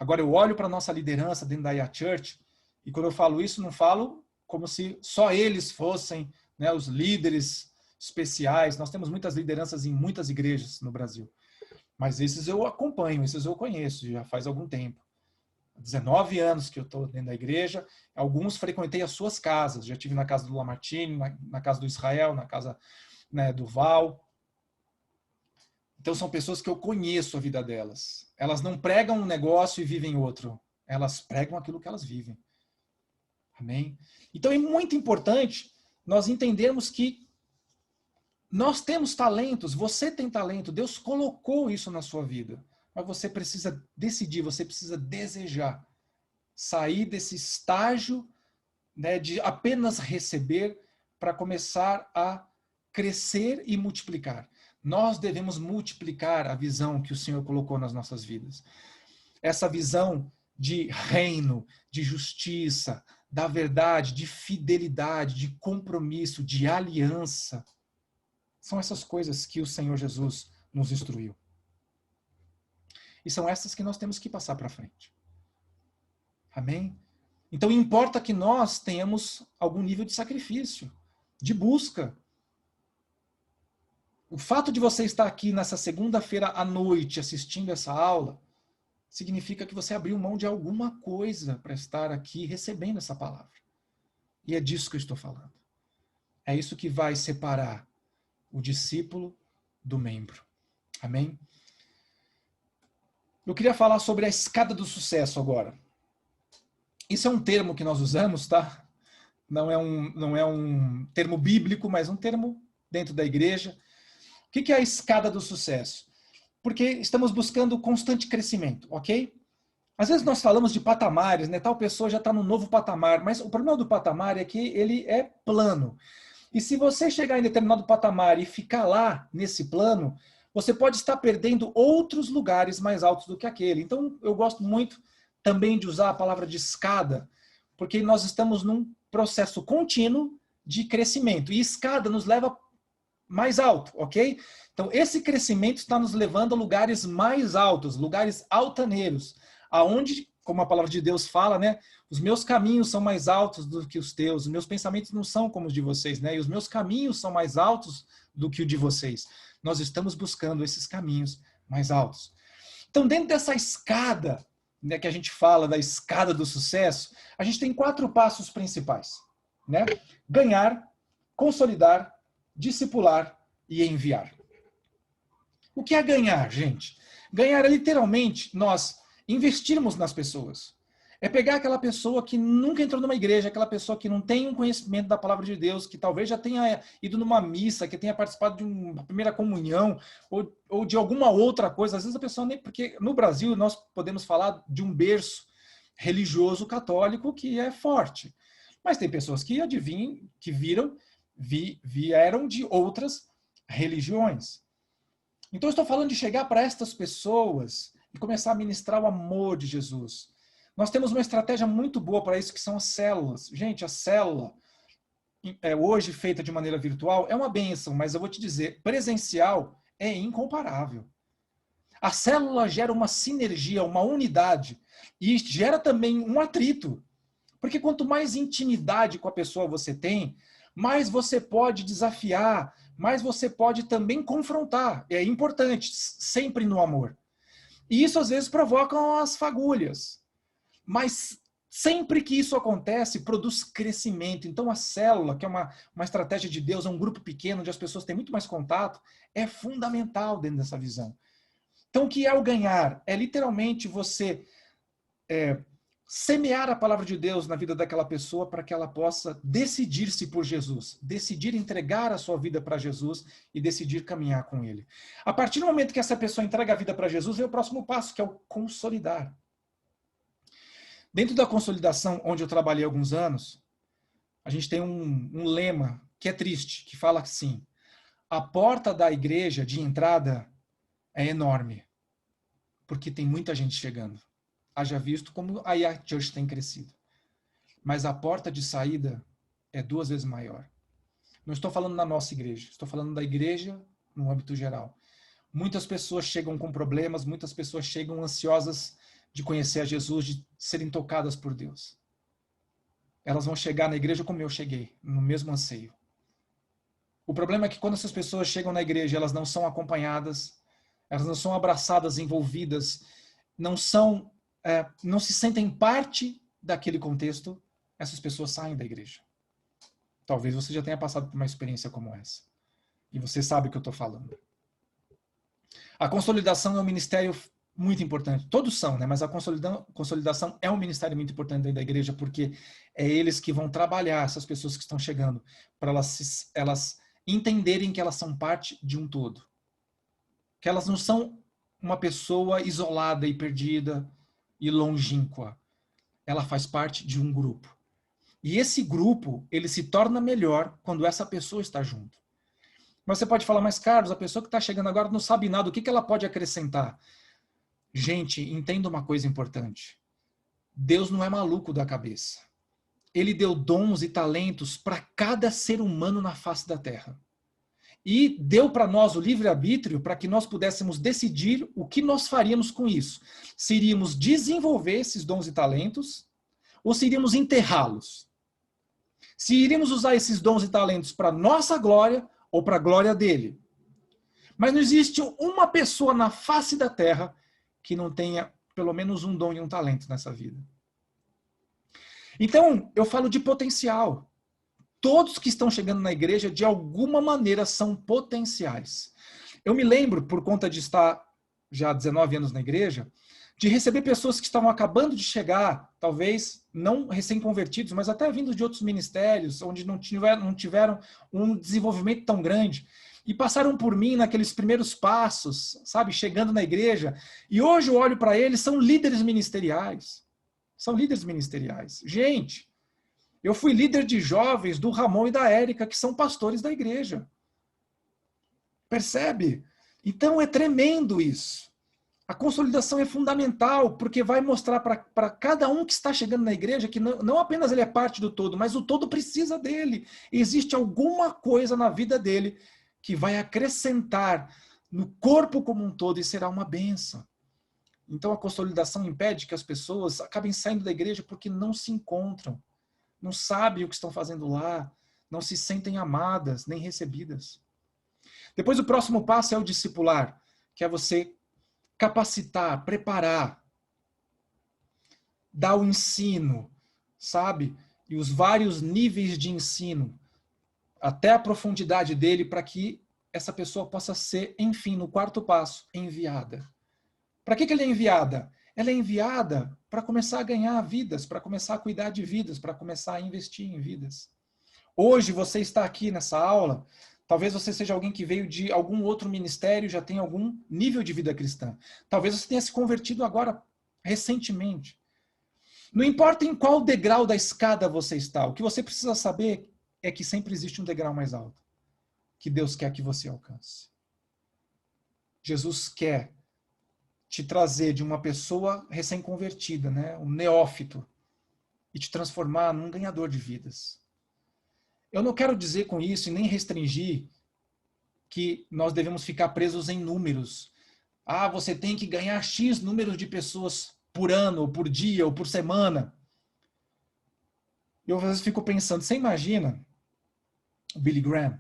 Agora, eu olho para a nossa liderança dentro da IA Church, e quando eu falo isso, não falo como se só eles fossem, né, os líderes especiais. Nós temos muitas lideranças em muitas igrejas no Brasil. Mas esses eu acompanho, esses eu conheço, já faz algum tempo. 19 anos que eu estou dentro da igreja, alguns frequentei as suas casas, já estive na casa do Lamartine, na casa do Israel, na casa, né, do Val. Então são pessoas que eu conheço a vida delas. Elas não pregam um negócio e vivem outro. Elas pregam aquilo que elas vivem. Amém? Então é muito importante nós entendermos que nós temos talentos, você tem talento, Deus colocou isso na sua vida. Mas você precisa decidir, você precisa desejar sair desse estágio, né, de apenas receber para começar a crescer e multiplicar. Nós devemos multiplicar a visão que o Senhor colocou nas nossas vidas. Essa visão de reino, de justiça, da verdade, de fidelidade, de compromisso, de aliança. São essas coisas que o Senhor Jesus nos instruiu. E são essas que nós temos que passar para frente. Amém? Então importa que nós tenhamos algum nível de sacrifício, de busca. O fato de você estar aqui nessa segunda-feira à noite assistindo essa aula significa que você abriu mão de alguma coisa para estar aqui recebendo essa palavra. E é disso que eu estou falando. É isso que vai separar o discípulo do membro. Amém? Eu queria falar sobre a escada do sucesso agora. Isso é um termo que nós usamos, tá? Não é um termo bíblico, mas um termo dentro da igreja. O que é a escada do sucesso? Porque estamos buscando constante crescimento, ok? Às vezes nós falamos de patamares, né? Tal pessoa já está no novo patamar, mas o problema do patamar é que ele é plano. E se você chegar em determinado patamar e ficar lá nesse plano, você pode estar perdendo outros lugares mais altos do que aquele. Então, eu gosto muito também de usar a palavra de escada, porque nós estamos num processo contínuo de crescimento. E escada nos leva mais alto, ok? Então, esse crescimento está nos levando a lugares mais altos, lugares altaneiros, aonde, como a palavra de Deus fala, né? Os meus caminhos são mais altos do que os teus, os meus pensamentos não são como os de vocês, né? E os meus caminhos são mais altos do que o de vocês. Nós estamos buscando esses caminhos mais altos. Então, dentro dessa escada, né, que a gente fala da escada do sucesso, a gente tem 4 passos principais, né? Ganhar, consolidar, discipular e enviar. O que é ganhar, gente? Ganhar é literalmente nós investirmos nas pessoas. É pegar aquela pessoa que nunca entrou numa igreja, aquela pessoa que não tem um conhecimento da palavra de Deus, que talvez já tenha ido numa missa, que tenha participado de uma primeira comunhão, ou de alguma outra coisa. Às vezes a pessoa nem... Porque no Brasil nós podemos falar de um berço religioso católico que é forte. Mas tem pessoas que adivinham, que vieram de outras religiões. Então eu estou falando de chegar para estas pessoas e começar a ministrar o amor de Jesus. Nós temos uma estratégia muito boa para isso, que são as células. Gente, a célula, hoje feita de maneira virtual, é uma bênção, mas eu vou te dizer, presencial é incomparável. A célula gera uma sinergia, uma unidade, e gera também um atrito. Porque quanto mais intimidade com a pessoa você tem, mais você pode desafiar, mais você pode também confrontar. É importante, sempre no amor. E isso às vezes provoca as fagulhas. Mas sempre que isso acontece, produz crescimento. Então a célula, que é uma estratégia de Deus, é um grupo pequeno, onde as pessoas têm muito mais contato, é fundamental dentro dessa visão. Então o que é o ganhar? É literalmente você semear a palavra de Deus na vida daquela pessoa para que ela possa decidir-se por Jesus, decidir entregar a sua vida para Jesus e decidir caminhar com Ele. A partir do momento que essa pessoa entrega a vida para Jesus, vem o próximo passo, que é o consolidar. Dentro da consolidação, onde eu trabalhei há alguns anos, a gente tem um lema que é triste, que fala assim: a porta da igreja de entrada é enorme, porque tem muita gente chegando. Haja visto como a IA Church tem crescido. Mas a porta de saída é 2 vezes maior. Não estou falando na nossa igreja, estou falando da igreja no âmbito geral. Muitas pessoas chegam com problemas, muitas pessoas chegam ansiosas de conhecer a Jesus, de serem tocadas por Deus. Elas vão chegar na igreja como eu cheguei, no mesmo anseio. O problema é que quando essas pessoas chegam na igreja, elas não são acompanhadas, elas não são abraçadas, envolvidas, não se sentem parte daquele contexto, essas pessoas saem da igreja. Talvez você já tenha passado por uma experiência como essa. E você sabe o que eu estou falando. A consolidação é um ministério muito importante. Todos são, né? Mas a consolidação é um ministério muito importante dentro da igreja, porque é eles que vão trabalhar essas pessoas que estão chegando, para elas entenderem que elas são parte de um todo. Que elas não são uma pessoa isolada e perdida e longínqua. Ela faz parte de um grupo. E esse grupo, ele se torna melhor quando essa pessoa está junto. Mas você pode falar, mas Carlos, a pessoa que está chegando agora não sabe nada, o que ela pode acrescentar? Gente, entenda uma coisa importante. Deus não é maluco da cabeça. Ele deu dons e talentos para cada ser humano na face da terra. E deu para nós o livre-arbítrio para que nós pudéssemos decidir o que nós faríamos com isso. Se iríamos desenvolver esses dons e talentos ou se iríamos enterrá-los. Se iríamos usar esses dons e talentos para nossa glória ou para a glória dele. Mas não existe uma pessoa na face da terra que não tenha pelo menos um dom e um talento nessa vida. Então, eu falo de potencial. Todos que estão chegando na igreja, de alguma maneira, são potenciais. Eu me lembro, por conta de estar já há 19 anos na igreja, de receber pessoas que estavam acabando de chegar, talvez não recém-convertidos, mas até vindos de outros ministérios, onde não tiveram um desenvolvimento tão grande, e passaram por mim naqueles primeiros passos, sabe, chegando na igreja, e hoje eu olho para eles, são líderes ministeriais. São líderes ministeriais. Gente, eu fui líder de jovens do Ramon e da Érica, que são pastores da igreja. Percebe? Então é tremendo isso. A consolidação é fundamental, porque vai mostrar para cada um que está chegando na igreja que não apenas ele é parte do todo, mas o todo precisa dele. Existe alguma coisa na vida dele que vai acrescentar no corpo como um todo e será uma bênção. Então a consolidação impede que as pessoas acabem saindo da igreja porque não se encontram, não sabem o que estão fazendo lá, não se sentem amadas nem recebidas. Depois o próximo passo é o discipular, que é você capacitar, preparar, dar o ensino, sabe? E os vários níveis de ensino, até a profundidade dele, para que essa pessoa possa ser, enfim, no quarto passo, enviada. Para que ela é enviada? Ela é enviada para começar a ganhar vidas, para começar a cuidar de vidas, para começar a investir em vidas. Hoje você está aqui nessa aula, talvez você seja alguém que veio de algum outro ministério, já tem algum nível de vida cristã. Talvez você tenha se convertido agora, recentemente. Não importa em qual degrau da escada você está, o que você precisa saber é que sempre existe um degrau mais alto, que Deus quer que você alcance. Jesus quer te trazer de uma pessoa recém-convertida, né, um neófito, e te transformar num ganhador de vidas. Eu não quero dizer com isso e nem restringir que nós devemos ficar presos em números. Ah, você tem que ganhar X números de pessoas por ano, ou por dia, ou por semana. Eu às vezes fico pensando, você imagina o Billy Graham?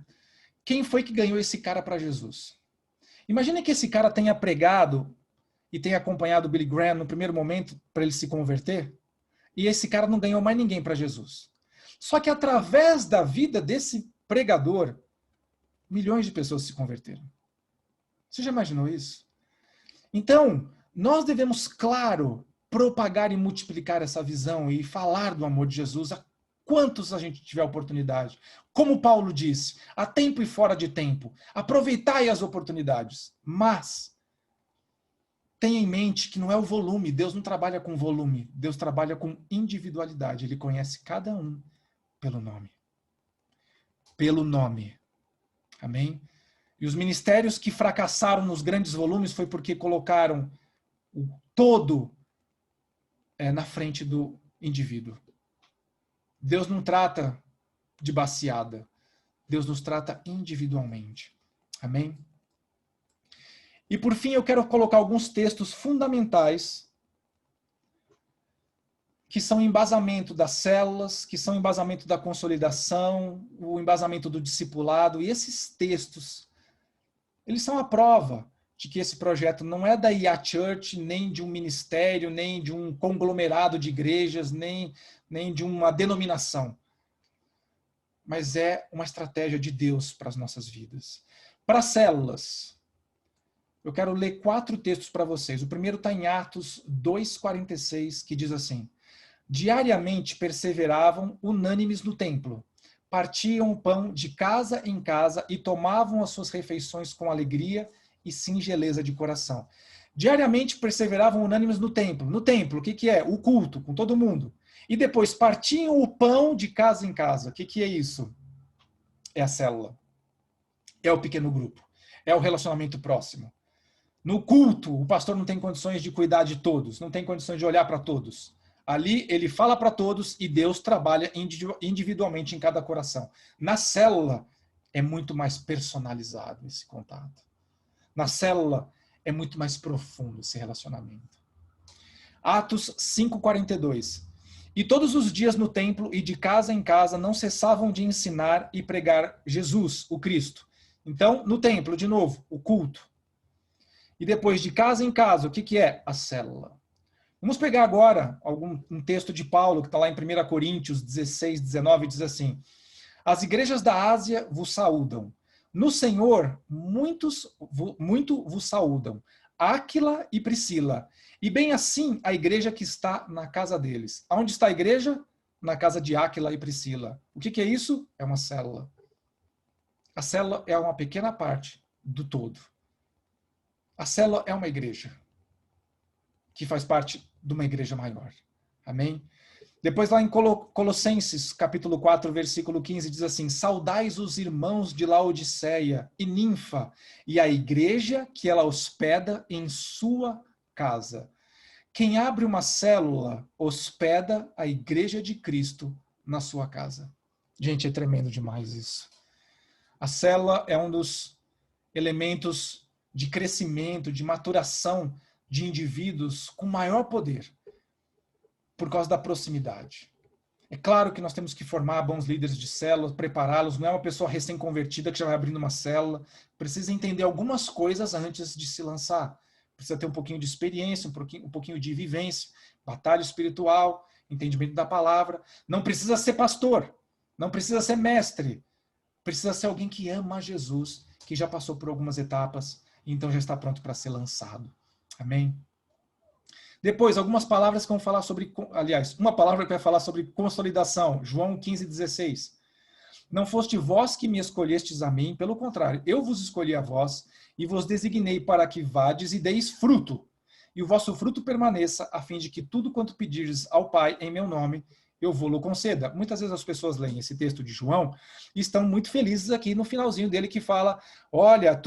Quem foi que ganhou esse cara para Jesus? Imagina que esse cara tenha pregado e tenha acompanhado o Billy Graham no primeiro momento para ele se converter, e esse cara não ganhou mais ninguém para Jesus. Só que através da vida desse pregador, milhões de pessoas se converteram. Você já imaginou isso? Então, nós devemos, claro, propagar e multiplicar essa visão e falar do amor de Jesus a quantos a gente tiver oportunidade. Como Paulo disse, a tempo e fora de tempo, aproveitai as oportunidades. Mas tenha em mente que não é o volume, Deus não trabalha com volume, Deus trabalha com individualidade, Ele conhece cada um pelo nome. Pelo nome. Amém? E os ministérios que fracassaram nos grandes volumes foi porque colocaram o todo na frente do indivíduo. Deus não trata de baciada. Deus nos trata individualmente. Amém? E por fim, eu quero colocar alguns textos fundamentais que são embasamento das células, que são embasamento da consolidação, o embasamento do discipulado. E esses textos, eles são a prova de que esse projeto não é da IA Church, nem de um ministério, nem de um conglomerado de igrejas, nem de uma denominação. Mas é uma estratégia de Deus para as nossas vidas. Para as células, eu quero ler 4 textos para vocês. O primeiro está em Atos 2,46, que diz assim: diariamente perseveravam unânimes no templo, partiam o pão de casa em casa e tomavam as suas refeições com alegria e singeleza de coração. Diariamente perseveravam unânimes no templo. No templo, o que é? O culto, com todo mundo. E depois partiam o pão de casa em casa. O que é isso? É a célula. É o pequeno grupo, é o relacionamento próximo. No culto, o pastor não tem condições de cuidar de todos, não tem condições de olhar para todos. Ali ele fala para todos e Deus trabalha individualmente em cada coração. Na célula é muito mais personalizado esse contato. Na célula é muito mais profundo esse relacionamento. Atos 5:42. E todos os dias no templo e de casa em casa não cessavam de ensinar e pregar Jesus, o Cristo. Então, no templo, de novo, o culto. E depois, de casa em casa, o que é? A célula. Vamos pegar agora um texto de Paulo, que está lá em 1 Coríntios 16, 19, diz assim: As igrejas da Ásia vos saúdam. No Senhor, muito vos saúdam. Áquila e Priscila. E bem assim a igreja que está na casa deles. Aonde está a igreja? Na casa de Áquila e Priscila. O que é isso? É uma célula. A célula é uma pequena parte do todo. A célula é uma igreja que faz parte de uma igreja maior. Amém? Depois lá em Colossenses, capítulo 4, versículo 15, diz assim: Saudais os irmãos de Laodiceia e Ninfa, e a igreja que ela hospeda em sua casa. Quem abre uma célula hospeda a igreja de Cristo na sua casa. Gente, é tremendo demais isso. A célula é um dos elementos de crescimento, de maturação de indivíduos com maior poder, por causa da proximidade. É claro que nós temos que formar bons líderes de células, prepará-los. Não é uma pessoa recém-convertida que já vai abrindo uma célula. Precisa entender algumas coisas antes de se lançar. Precisa ter um pouquinho de experiência, um pouquinho de vivência, batalha espiritual, entendimento da palavra. Não precisa ser pastor, não precisa ser mestre. Precisa ser alguém que ama Jesus, que já passou por algumas etapas, e então já está pronto para ser lançado. Amém? Depois, algumas palavras que vão falar sobre... Aliás, uma palavra que vai falar sobre consolidação. João 15:16. Não foste vós que me escolhestes a mim, pelo contrário, eu vos escolhi a vós e vos designei para que vades e deis fruto. E o vosso fruto permaneça, a fim de que tudo quanto pedirdes ao Pai em meu nome, eu vou-lo conceda. Muitas vezes as pessoas leem esse texto de João e estão muito felizes aqui no finalzinho dele que fala, olha,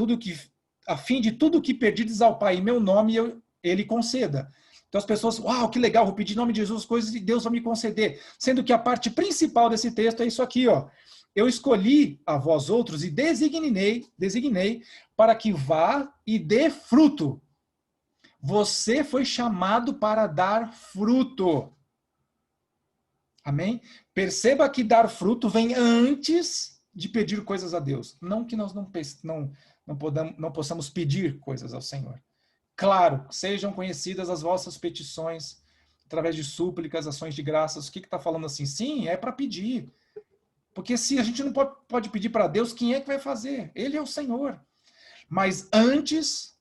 a fim de tudo que pedirdes ao Pai em meu nome, ele conceda. Então as pessoas, uau, que legal, vou pedir em nome de Jesus coisas e Deus vai me conceder. Sendo que a parte principal desse texto é isso aqui, ó. Eu escolhi a vós outros e designei para que vá e dê fruto. Você foi chamado para dar fruto. Amém? Perceba que dar fruto vem antes de pedir coisas a Deus. Não que nós não possamos pedir coisas ao Senhor. Claro, sejam conhecidas as vossas petições através de súplicas, ações de graças. O que está falando assim? Sim, é para pedir. Porque se a gente não pode pedir para Deus, quem é que vai fazer? Ele é o Senhor. Mas antes,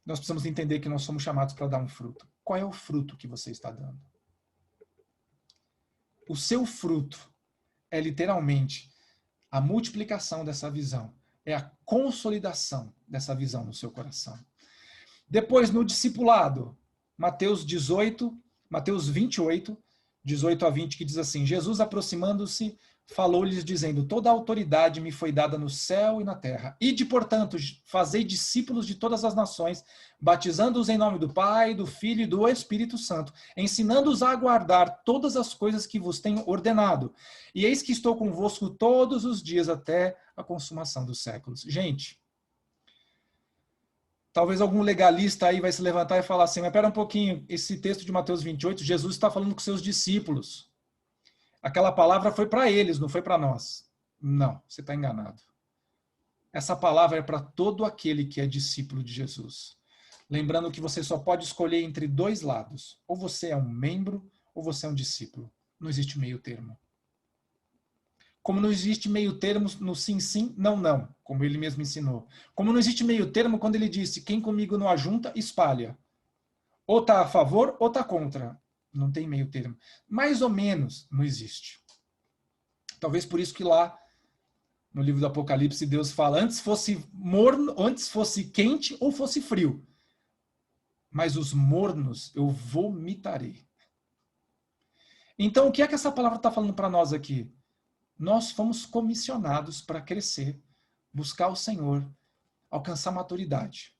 nós precisamos entender que nós somos chamados para dar um fruto. Qual é o fruto que você está dando? O seu fruto é literalmente a multiplicação dessa visão. É a consolidação dessa visão no seu coração. Depois, no discipulado, Mateus 28, 18 a 20, que diz assim, Jesus aproximando-se, falou-lhes dizendo, toda a autoridade me foi dada no céu e na terra. Ide, portanto, fazei discípulos de todas as nações, batizando-os em nome do Pai, do Filho e do Espírito Santo, ensinando-os a guardar todas as coisas que vos tenho ordenado. E eis que estou convosco todos os dias até a consumação dos séculos. Gente, talvez algum legalista aí vai se levantar e falar assim, mas espera um pouquinho, esse texto de Mateus 28, Jesus está falando com seus discípulos. Aquela palavra foi para eles, não foi para nós. Não, você está enganado. Essa palavra é para todo aquele que é discípulo de Jesus. Lembrando que você só pode escolher entre dois lados. Ou você é um membro, ou você é um discípulo. Não existe meio termo. Como não existe meio termo no sim, sim, não, não, como ele mesmo ensinou. Como não existe meio termo quando ele disse, quem comigo não ajunta, espalha. Ou está a favor, ou está contra. Não tem meio termo. Mais ou menos não existe. Talvez por isso que lá, no livro do Apocalipse, Deus fala, antes fosse morno, antes fosse quente ou fosse frio. Mas os mornos eu vomitarei. Então, o que é que essa palavra está falando para nós aqui? Nós fomos comissionados para crescer buscar o Senhor, alcançar maturidade,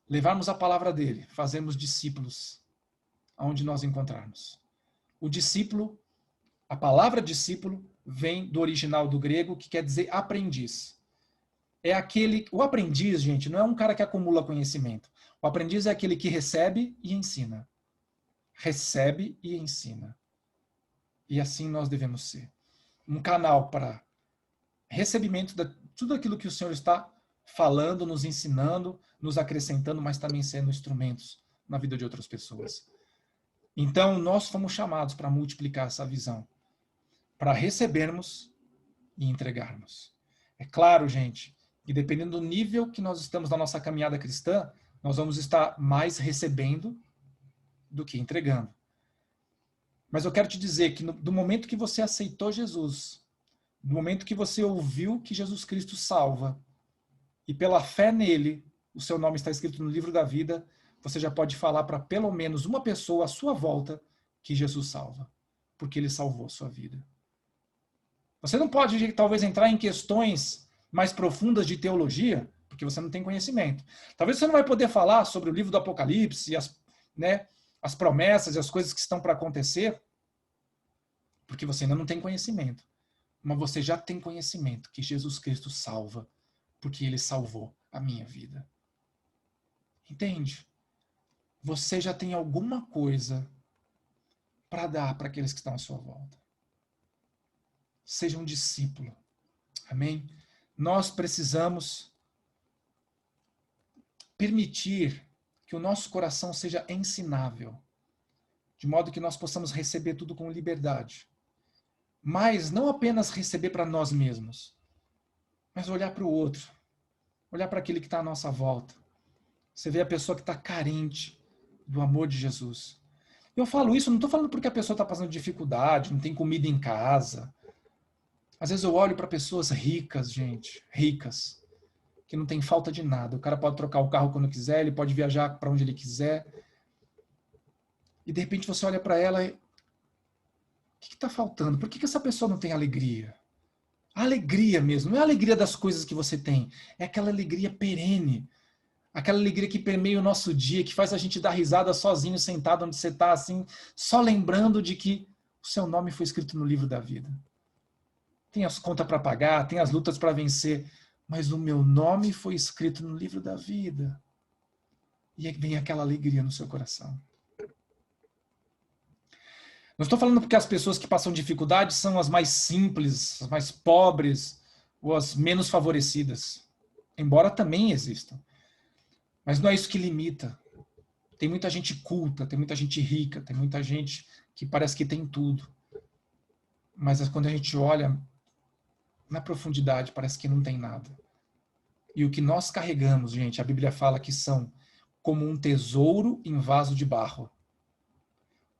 levarmos a palavra dele, fazermos discípulos aonde nós encontrarmos. O discípulo, a palavra discípulo, vem do original do grego, que quer dizer aprendiz. O aprendiz, gente, não é um cara que acumula conhecimento. O aprendiz é aquele que recebe e ensina. Recebe e ensina. E assim nós devemos ser. Um canal para recebimento de tudo aquilo que o Senhor está falando, nos ensinando, nos acrescentando, mas também sendo instrumentos na vida de outras pessoas. Então, nós fomos chamados para multiplicar essa visão, para recebermos e entregarmos. É claro, gente, que dependendo do nível que nós estamos na nossa caminhada cristã, nós vamos estar mais recebendo do que entregando. Mas eu quero te dizer que do momento que você aceitou Jesus, no momento que você ouviu que Jesus Cristo salva, e pela fé nele, o seu nome está escrito no livro da vida, você já pode falar para pelo menos uma pessoa à sua volta que Jesus salva, porque ele salvou a sua vida. Você não pode, talvez, entrar em questões mais profundas de teologia, porque você não tem conhecimento. Talvez você não vai poder falar sobre o livro do Apocalipse, as promessas e as coisas que estão para acontecer, porque você ainda não tem conhecimento. Mas você já tem conhecimento que Jesus Cristo salva, porque ele salvou a minha vida. Entende? Você já tem alguma coisa para dar para aqueles que estão à sua volta. Seja um discípulo. Amém? Nós precisamos permitir que o nosso coração seja ensinável, de modo que nós possamos receber tudo com liberdade. Mas não apenas receber para nós mesmos, mas olhar para o outro, olhar para aquele que está à nossa volta. Você vê a pessoa que está carente do amor de Jesus. Eu falo isso, não estou falando porque a pessoa está passando dificuldade, não tem comida em casa. Às vezes eu olho para pessoas ricas, gente, ricas, que não tem falta de nada. O cara pode trocar o carro quando quiser, ele pode viajar para onde ele quiser. E de repente você olha para ela e... O que está faltando? Por que essa pessoa não tem alegria? A alegria mesmo, não é a alegria das coisas que você tem, é aquela alegria perene. Aquela alegria que permeia o nosso dia, que faz a gente dar risada sozinho, sentado onde você está, assim, só lembrando de que o seu nome foi escrito no livro da vida. Tem as contas para pagar, tem as lutas para vencer, mas o meu nome foi escrito no livro da vida. E vem aquela alegria no seu coração. Não estou falando porque as pessoas que passam dificuldade são as mais simples, as mais pobres, ou as menos favorecidas. Embora também existam. Mas não é isso que limita. Tem muita gente culta, tem muita gente rica, tem muita gente que parece que tem tudo. Mas quando a gente olha na profundidade, parece que não tem nada. E o que nós carregamos, gente, a Bíblia fala que são como um tesouro em vaso de barro.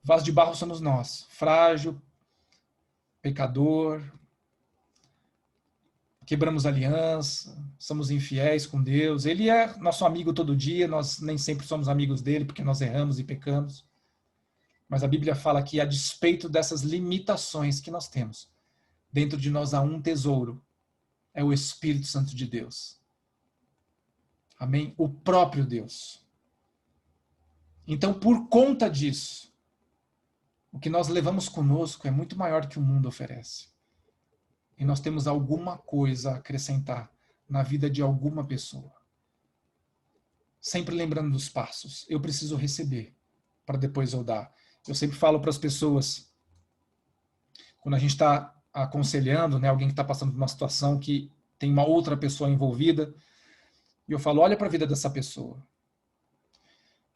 Vaso de barro somos nós, frágil, pecador, quebramos aliança, somos infiéis com Deus. Ele é nosso amigo todo dia, nós nem sempre somos amigos dele, porque nós erramos e pecamos. Mas a Bíblia fala que, a despeito dessas limitações que nós temos, dentro de nós há um tesouro, é o Espírito Santo de Deus. Amém? O próprio Deus. Então, por conta disso, o que nós levamos conosco é muito maior do que o mundo oferece. E nós temos alguma coisa a acrescentar na vida de alguma pessoa. Sempre lembrando dos passos. Eu preciso receber para depois eu dar. Eu sempre falo para as pessoas, quando a gente está aconselhando, né, alguém que está passando por uma situação que tem uma outra pessoa envolvida, e eu falo, olha para a vida dessa pessoa.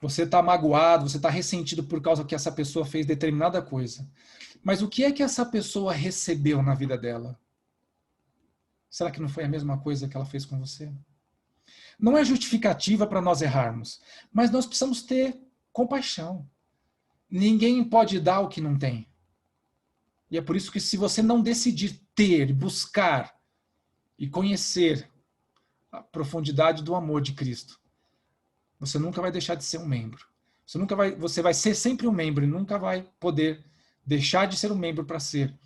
Você está magoado, você está ressentido por causa que essa pessoa fez determinada coisa. Mas o que é que essa pessoa recebeu na vida dela? Será que não foi a mesma coisa que ela fez com você? Não é justificativa para nós errarmos, mas nós precisamos ter compaixão. Ninguém pode dar o que não tem. E é por isso que, se você não decidir ter, buscar e conhecer a profundidade do amor de Cristo, você nunca vai deixar de ser um membro. Você vai ser sempre um membro e nunca vai poder deixar de ser um membro para ser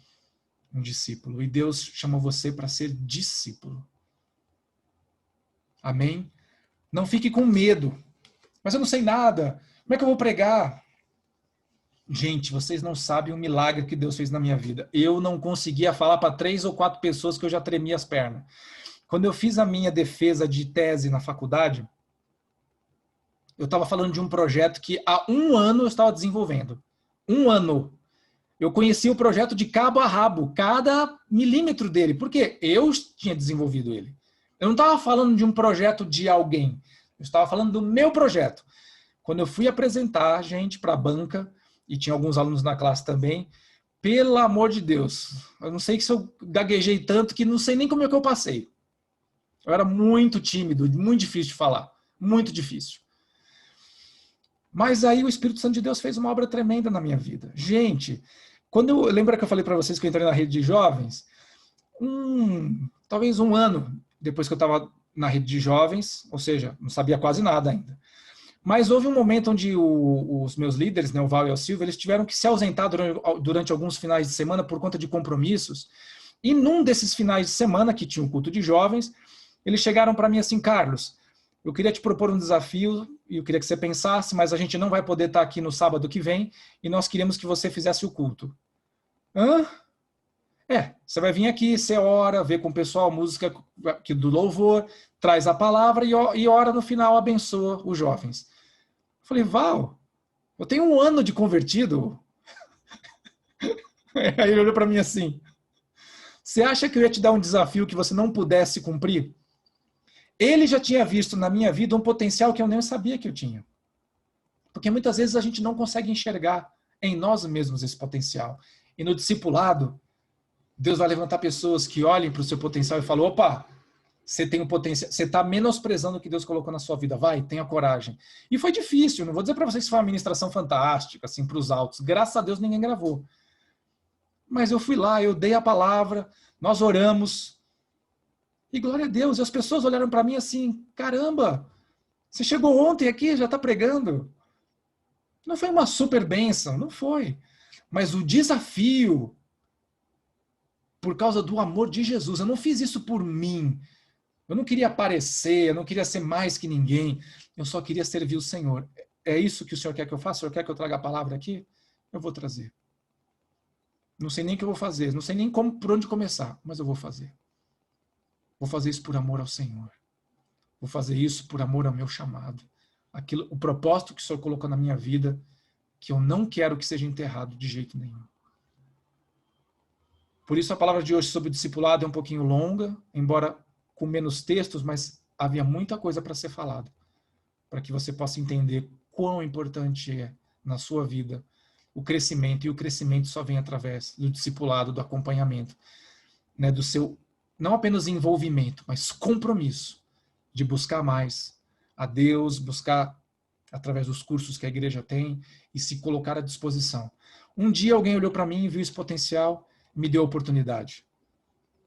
um discípulo. E Deus chamou você para ser discípulo. Amém? Não fique com medo. Mas eu não sei nada. Como é que eu vou pregar? Gente, vocês não sabem o milagre que Deus fez na minha vida. Eu não conseguia falar para 3 ou 4 pessoas que eu já tremia as pernas. Quando eu fiz a minha defesa de tese na faculdade, eu estava falando de um projeto que há 1 ano eu estava desenvolvendo. 1 ano. Eu conhecia o projeto de cabo a rabo, cada milímetro dele, porque eu tinha desenvolvido ele. Eu não estava falando de um projeto de alguém. Eu estava falando do meu projeto. Quando eu fui apresentar, gente, para a banca, e tinha alguns alunos na classe também, pelo amor de Deus, eu não sei se eu gaguejei tanto que não sei nem como é que eu passei. Eu era muito tímido, muito difícil de falar, muito difícil. Mas aí o Espírito Santo de Deus fez uma obra tremenda na minha vida. Gente, lembra que eu falei para vocês que eu entrei na rede de jovens? Talvez 1 ano depois que eu estava na rede de jovens, ou seja, não sabia quase nada ainda. Mas houve um momento onde os meus líderes, né, o Val e o Silvio, eles tiveram que se ausentar durante alguns finais de semana por conta de compromissos. E num desses finais de semana, que tinha um culto de jovens, eles chegaram para mim assim: Carlos, eu queria te propor um desafio e eu queria que você pensasse, mas a gente não vai poder estar aqui no sábado que vem e nós queríamos que você fizesse o culto. Hã? Você vai vir aqui, você ora, vê com o pessoal música do louvor, traz a palavra e ora no final, abençoa os jovens. Eu falei: Val, eu tenho 1 ano de convertido. Aí ele olhou para mim assim: você acha que eu ia te dar um desafio que você não pudesse cumprir? Ele já tinha visto na minha vida um potencial que eu nem sabia que eu tinha. Porque muitas vezes a gente não consegue enxergar em nós mesmos esse potencial. E no discipulado, Deus vai levantar pessoas que olhem para o seu potencial e falam: opa, você tem um potencial, você está menosprezando o que Deus colocou na sua vida, vai, tenha coragem. E foi difícil, não vou dizer para vocês que foi uma ministração fantástica, assim, para os altos. Graças a Deus ninguém gravou. Mas eu fui lá, eu dei a palavra, nós oramos, e glória a Deus, e as pessoas olharam para mim assim: caramba, você chegou ontem aqui, já está pregando. Não foi uma super bênção, não foi. Mas o desafio, por causa do amor de Jesus, eu não fiz isso por mim. Eu não queria aparecer, eu não queria ser mais que ninguém. Eu só queria servir o Senhor. É isso que o Senhor quer que eu faça? O Senhor quer que eu traga a palavra aqui? Eu vou trazer. Não sei nem o que eu vou fazer, não sei nem por onde começar, mas eu vou fazer. Vou fazer isso por amor ao Senhor. Vou fazer isso por amor ao meu chamado. O propósito que o Senhor colocou na minha vida, que eu não quero que seja enterrado de jeito nenhum. Por isso a palavra de hoje sobre o discipulado é um pouquinho longa, embora com menos textos, mas havia muita coisa para ser falada, para que você possa entender quão importante é na sua vida o crescimento, e o crescimento só vem através do discipulado, do acompanhamento, né, do seu, não apenas envolvimento, mas compromisso de buscar mais a Deus, buscar através dos cursos que a igreja tem e se colocar à disposição. Um dia alguém olhou para mim, viu esse potencial, me deu a oportunidade.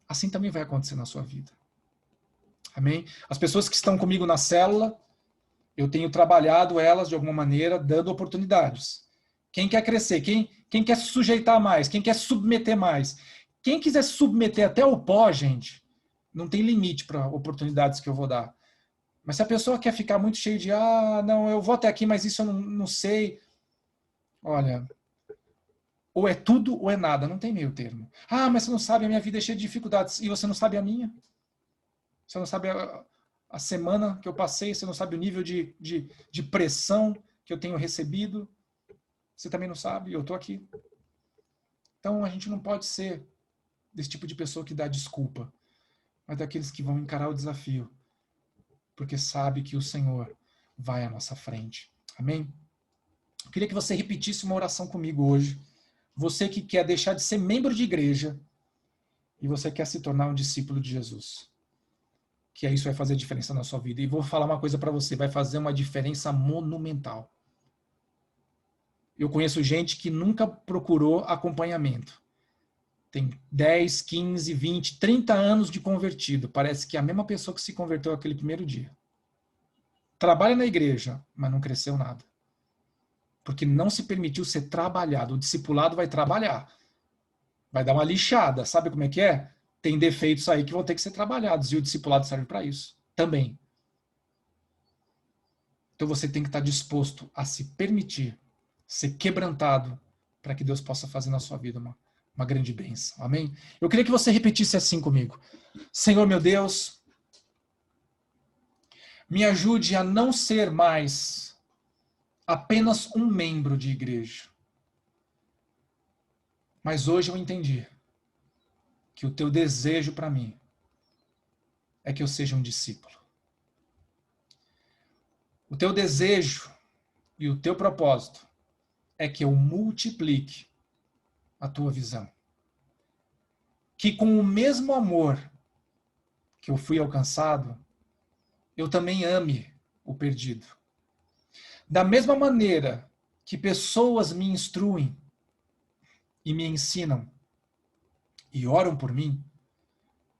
Assim também vai acontecer na sua vida. Amém? As pessoas que estão comigo na célula, eu tenho trabalhado elas de alguma maneira, dando oportunidades. Quem quer crescer? Quem quer se sujeitar mais? Quem quer submeter mais? Quem quiser submeter até o pó, gente, não tem limite para oportunidades que eu vou dar. Mas se a pessoa quer ficar muito cheio de, não, eu vou até aqui, mas isso eu não sei. Olha, ou é tudo ou é nada, não tem meio termo. Mas você não sabe, a minha vida é cheia de dificuldades. E você não sabe a minha? Você não sabe a semana que eu passei? Você não sabe o nível de pressão que eu tenho recebido? Você também não sabe? Eu estou aqui. Então a gente não pode ser desse tipo de pessoa que dá desculpa, mas daqueles que vão encarar o desafio, porque sabe que o Senhor vai à nossa frente. Amém? Eu queria que você repetisse uma oração comigo hoje. Você que quer deixar de ser membro de igreja e você quer se tornar um discípulo de Jesus. Que isso vai fazer diferença na sua vida. E vou falar uma coisa para você, vai fazer uma diferença monumental. Eu conheço gente que nunca procurou acompanhamento. Tem 10, 15, 20, 30 anos de convertido. Parece que é a mesma pessoa que se converteu aquele primeiro dia. Trabalha na igreja, mas não cresceu nada. Porque não se permitiu ser trabalhado. O discipulado vai trabalhar. Vai dar uma lixada. Sabe como é que é? Tem defeitos aí que vão ter que ser trabalhados. E o discipulado serve para isso também. Então você tem que estar disposto a se permitir ser quebrantado para que Deus possa fazer na sua vida uma grande bênção. Amém? Eu queria que você repetisse assim comigo. Senhor meu Deus, me ajude a não ser mais apenas um membro de igreja. Mas hoje eu entendi que o teu desejo para mim é que eu seja um discípulo. O teu desejo e o teu propósito é que eu multiplique a tua visão. Que com o mesmo amor que eu fui alcançado, eu também ame o perdido. Da mesma maneira que pessoas me instruem e me ensinam e oram por mim,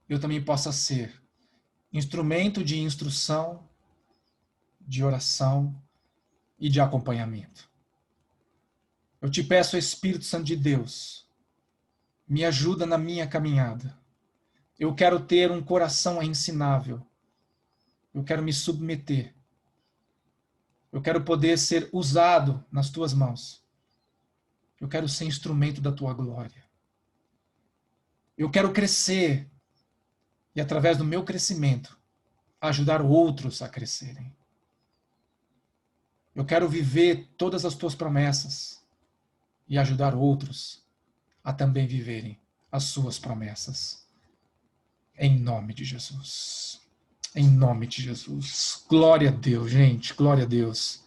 eu também possa ser instrumento de instrução, de oração e de acompanhamento. Eu te peço, Espírito Santo de Deus, me ajuda na minha caminhada. Eu quero ter um coração ensinável. Eu quero me submeter. Eu quero poder ser usado nas tuas mãos. Eu quero ser instrumento da tua glória. Eu quero crescer e, através do meu crescimento, ajudar outros a crescerem. Eu quero viver todas as tuas promessas e ajudar outros a também viverem as suas promessas. Em nome de Jesus. Em nome de Jesus. Glória a Deus, gente. Glória a Deus.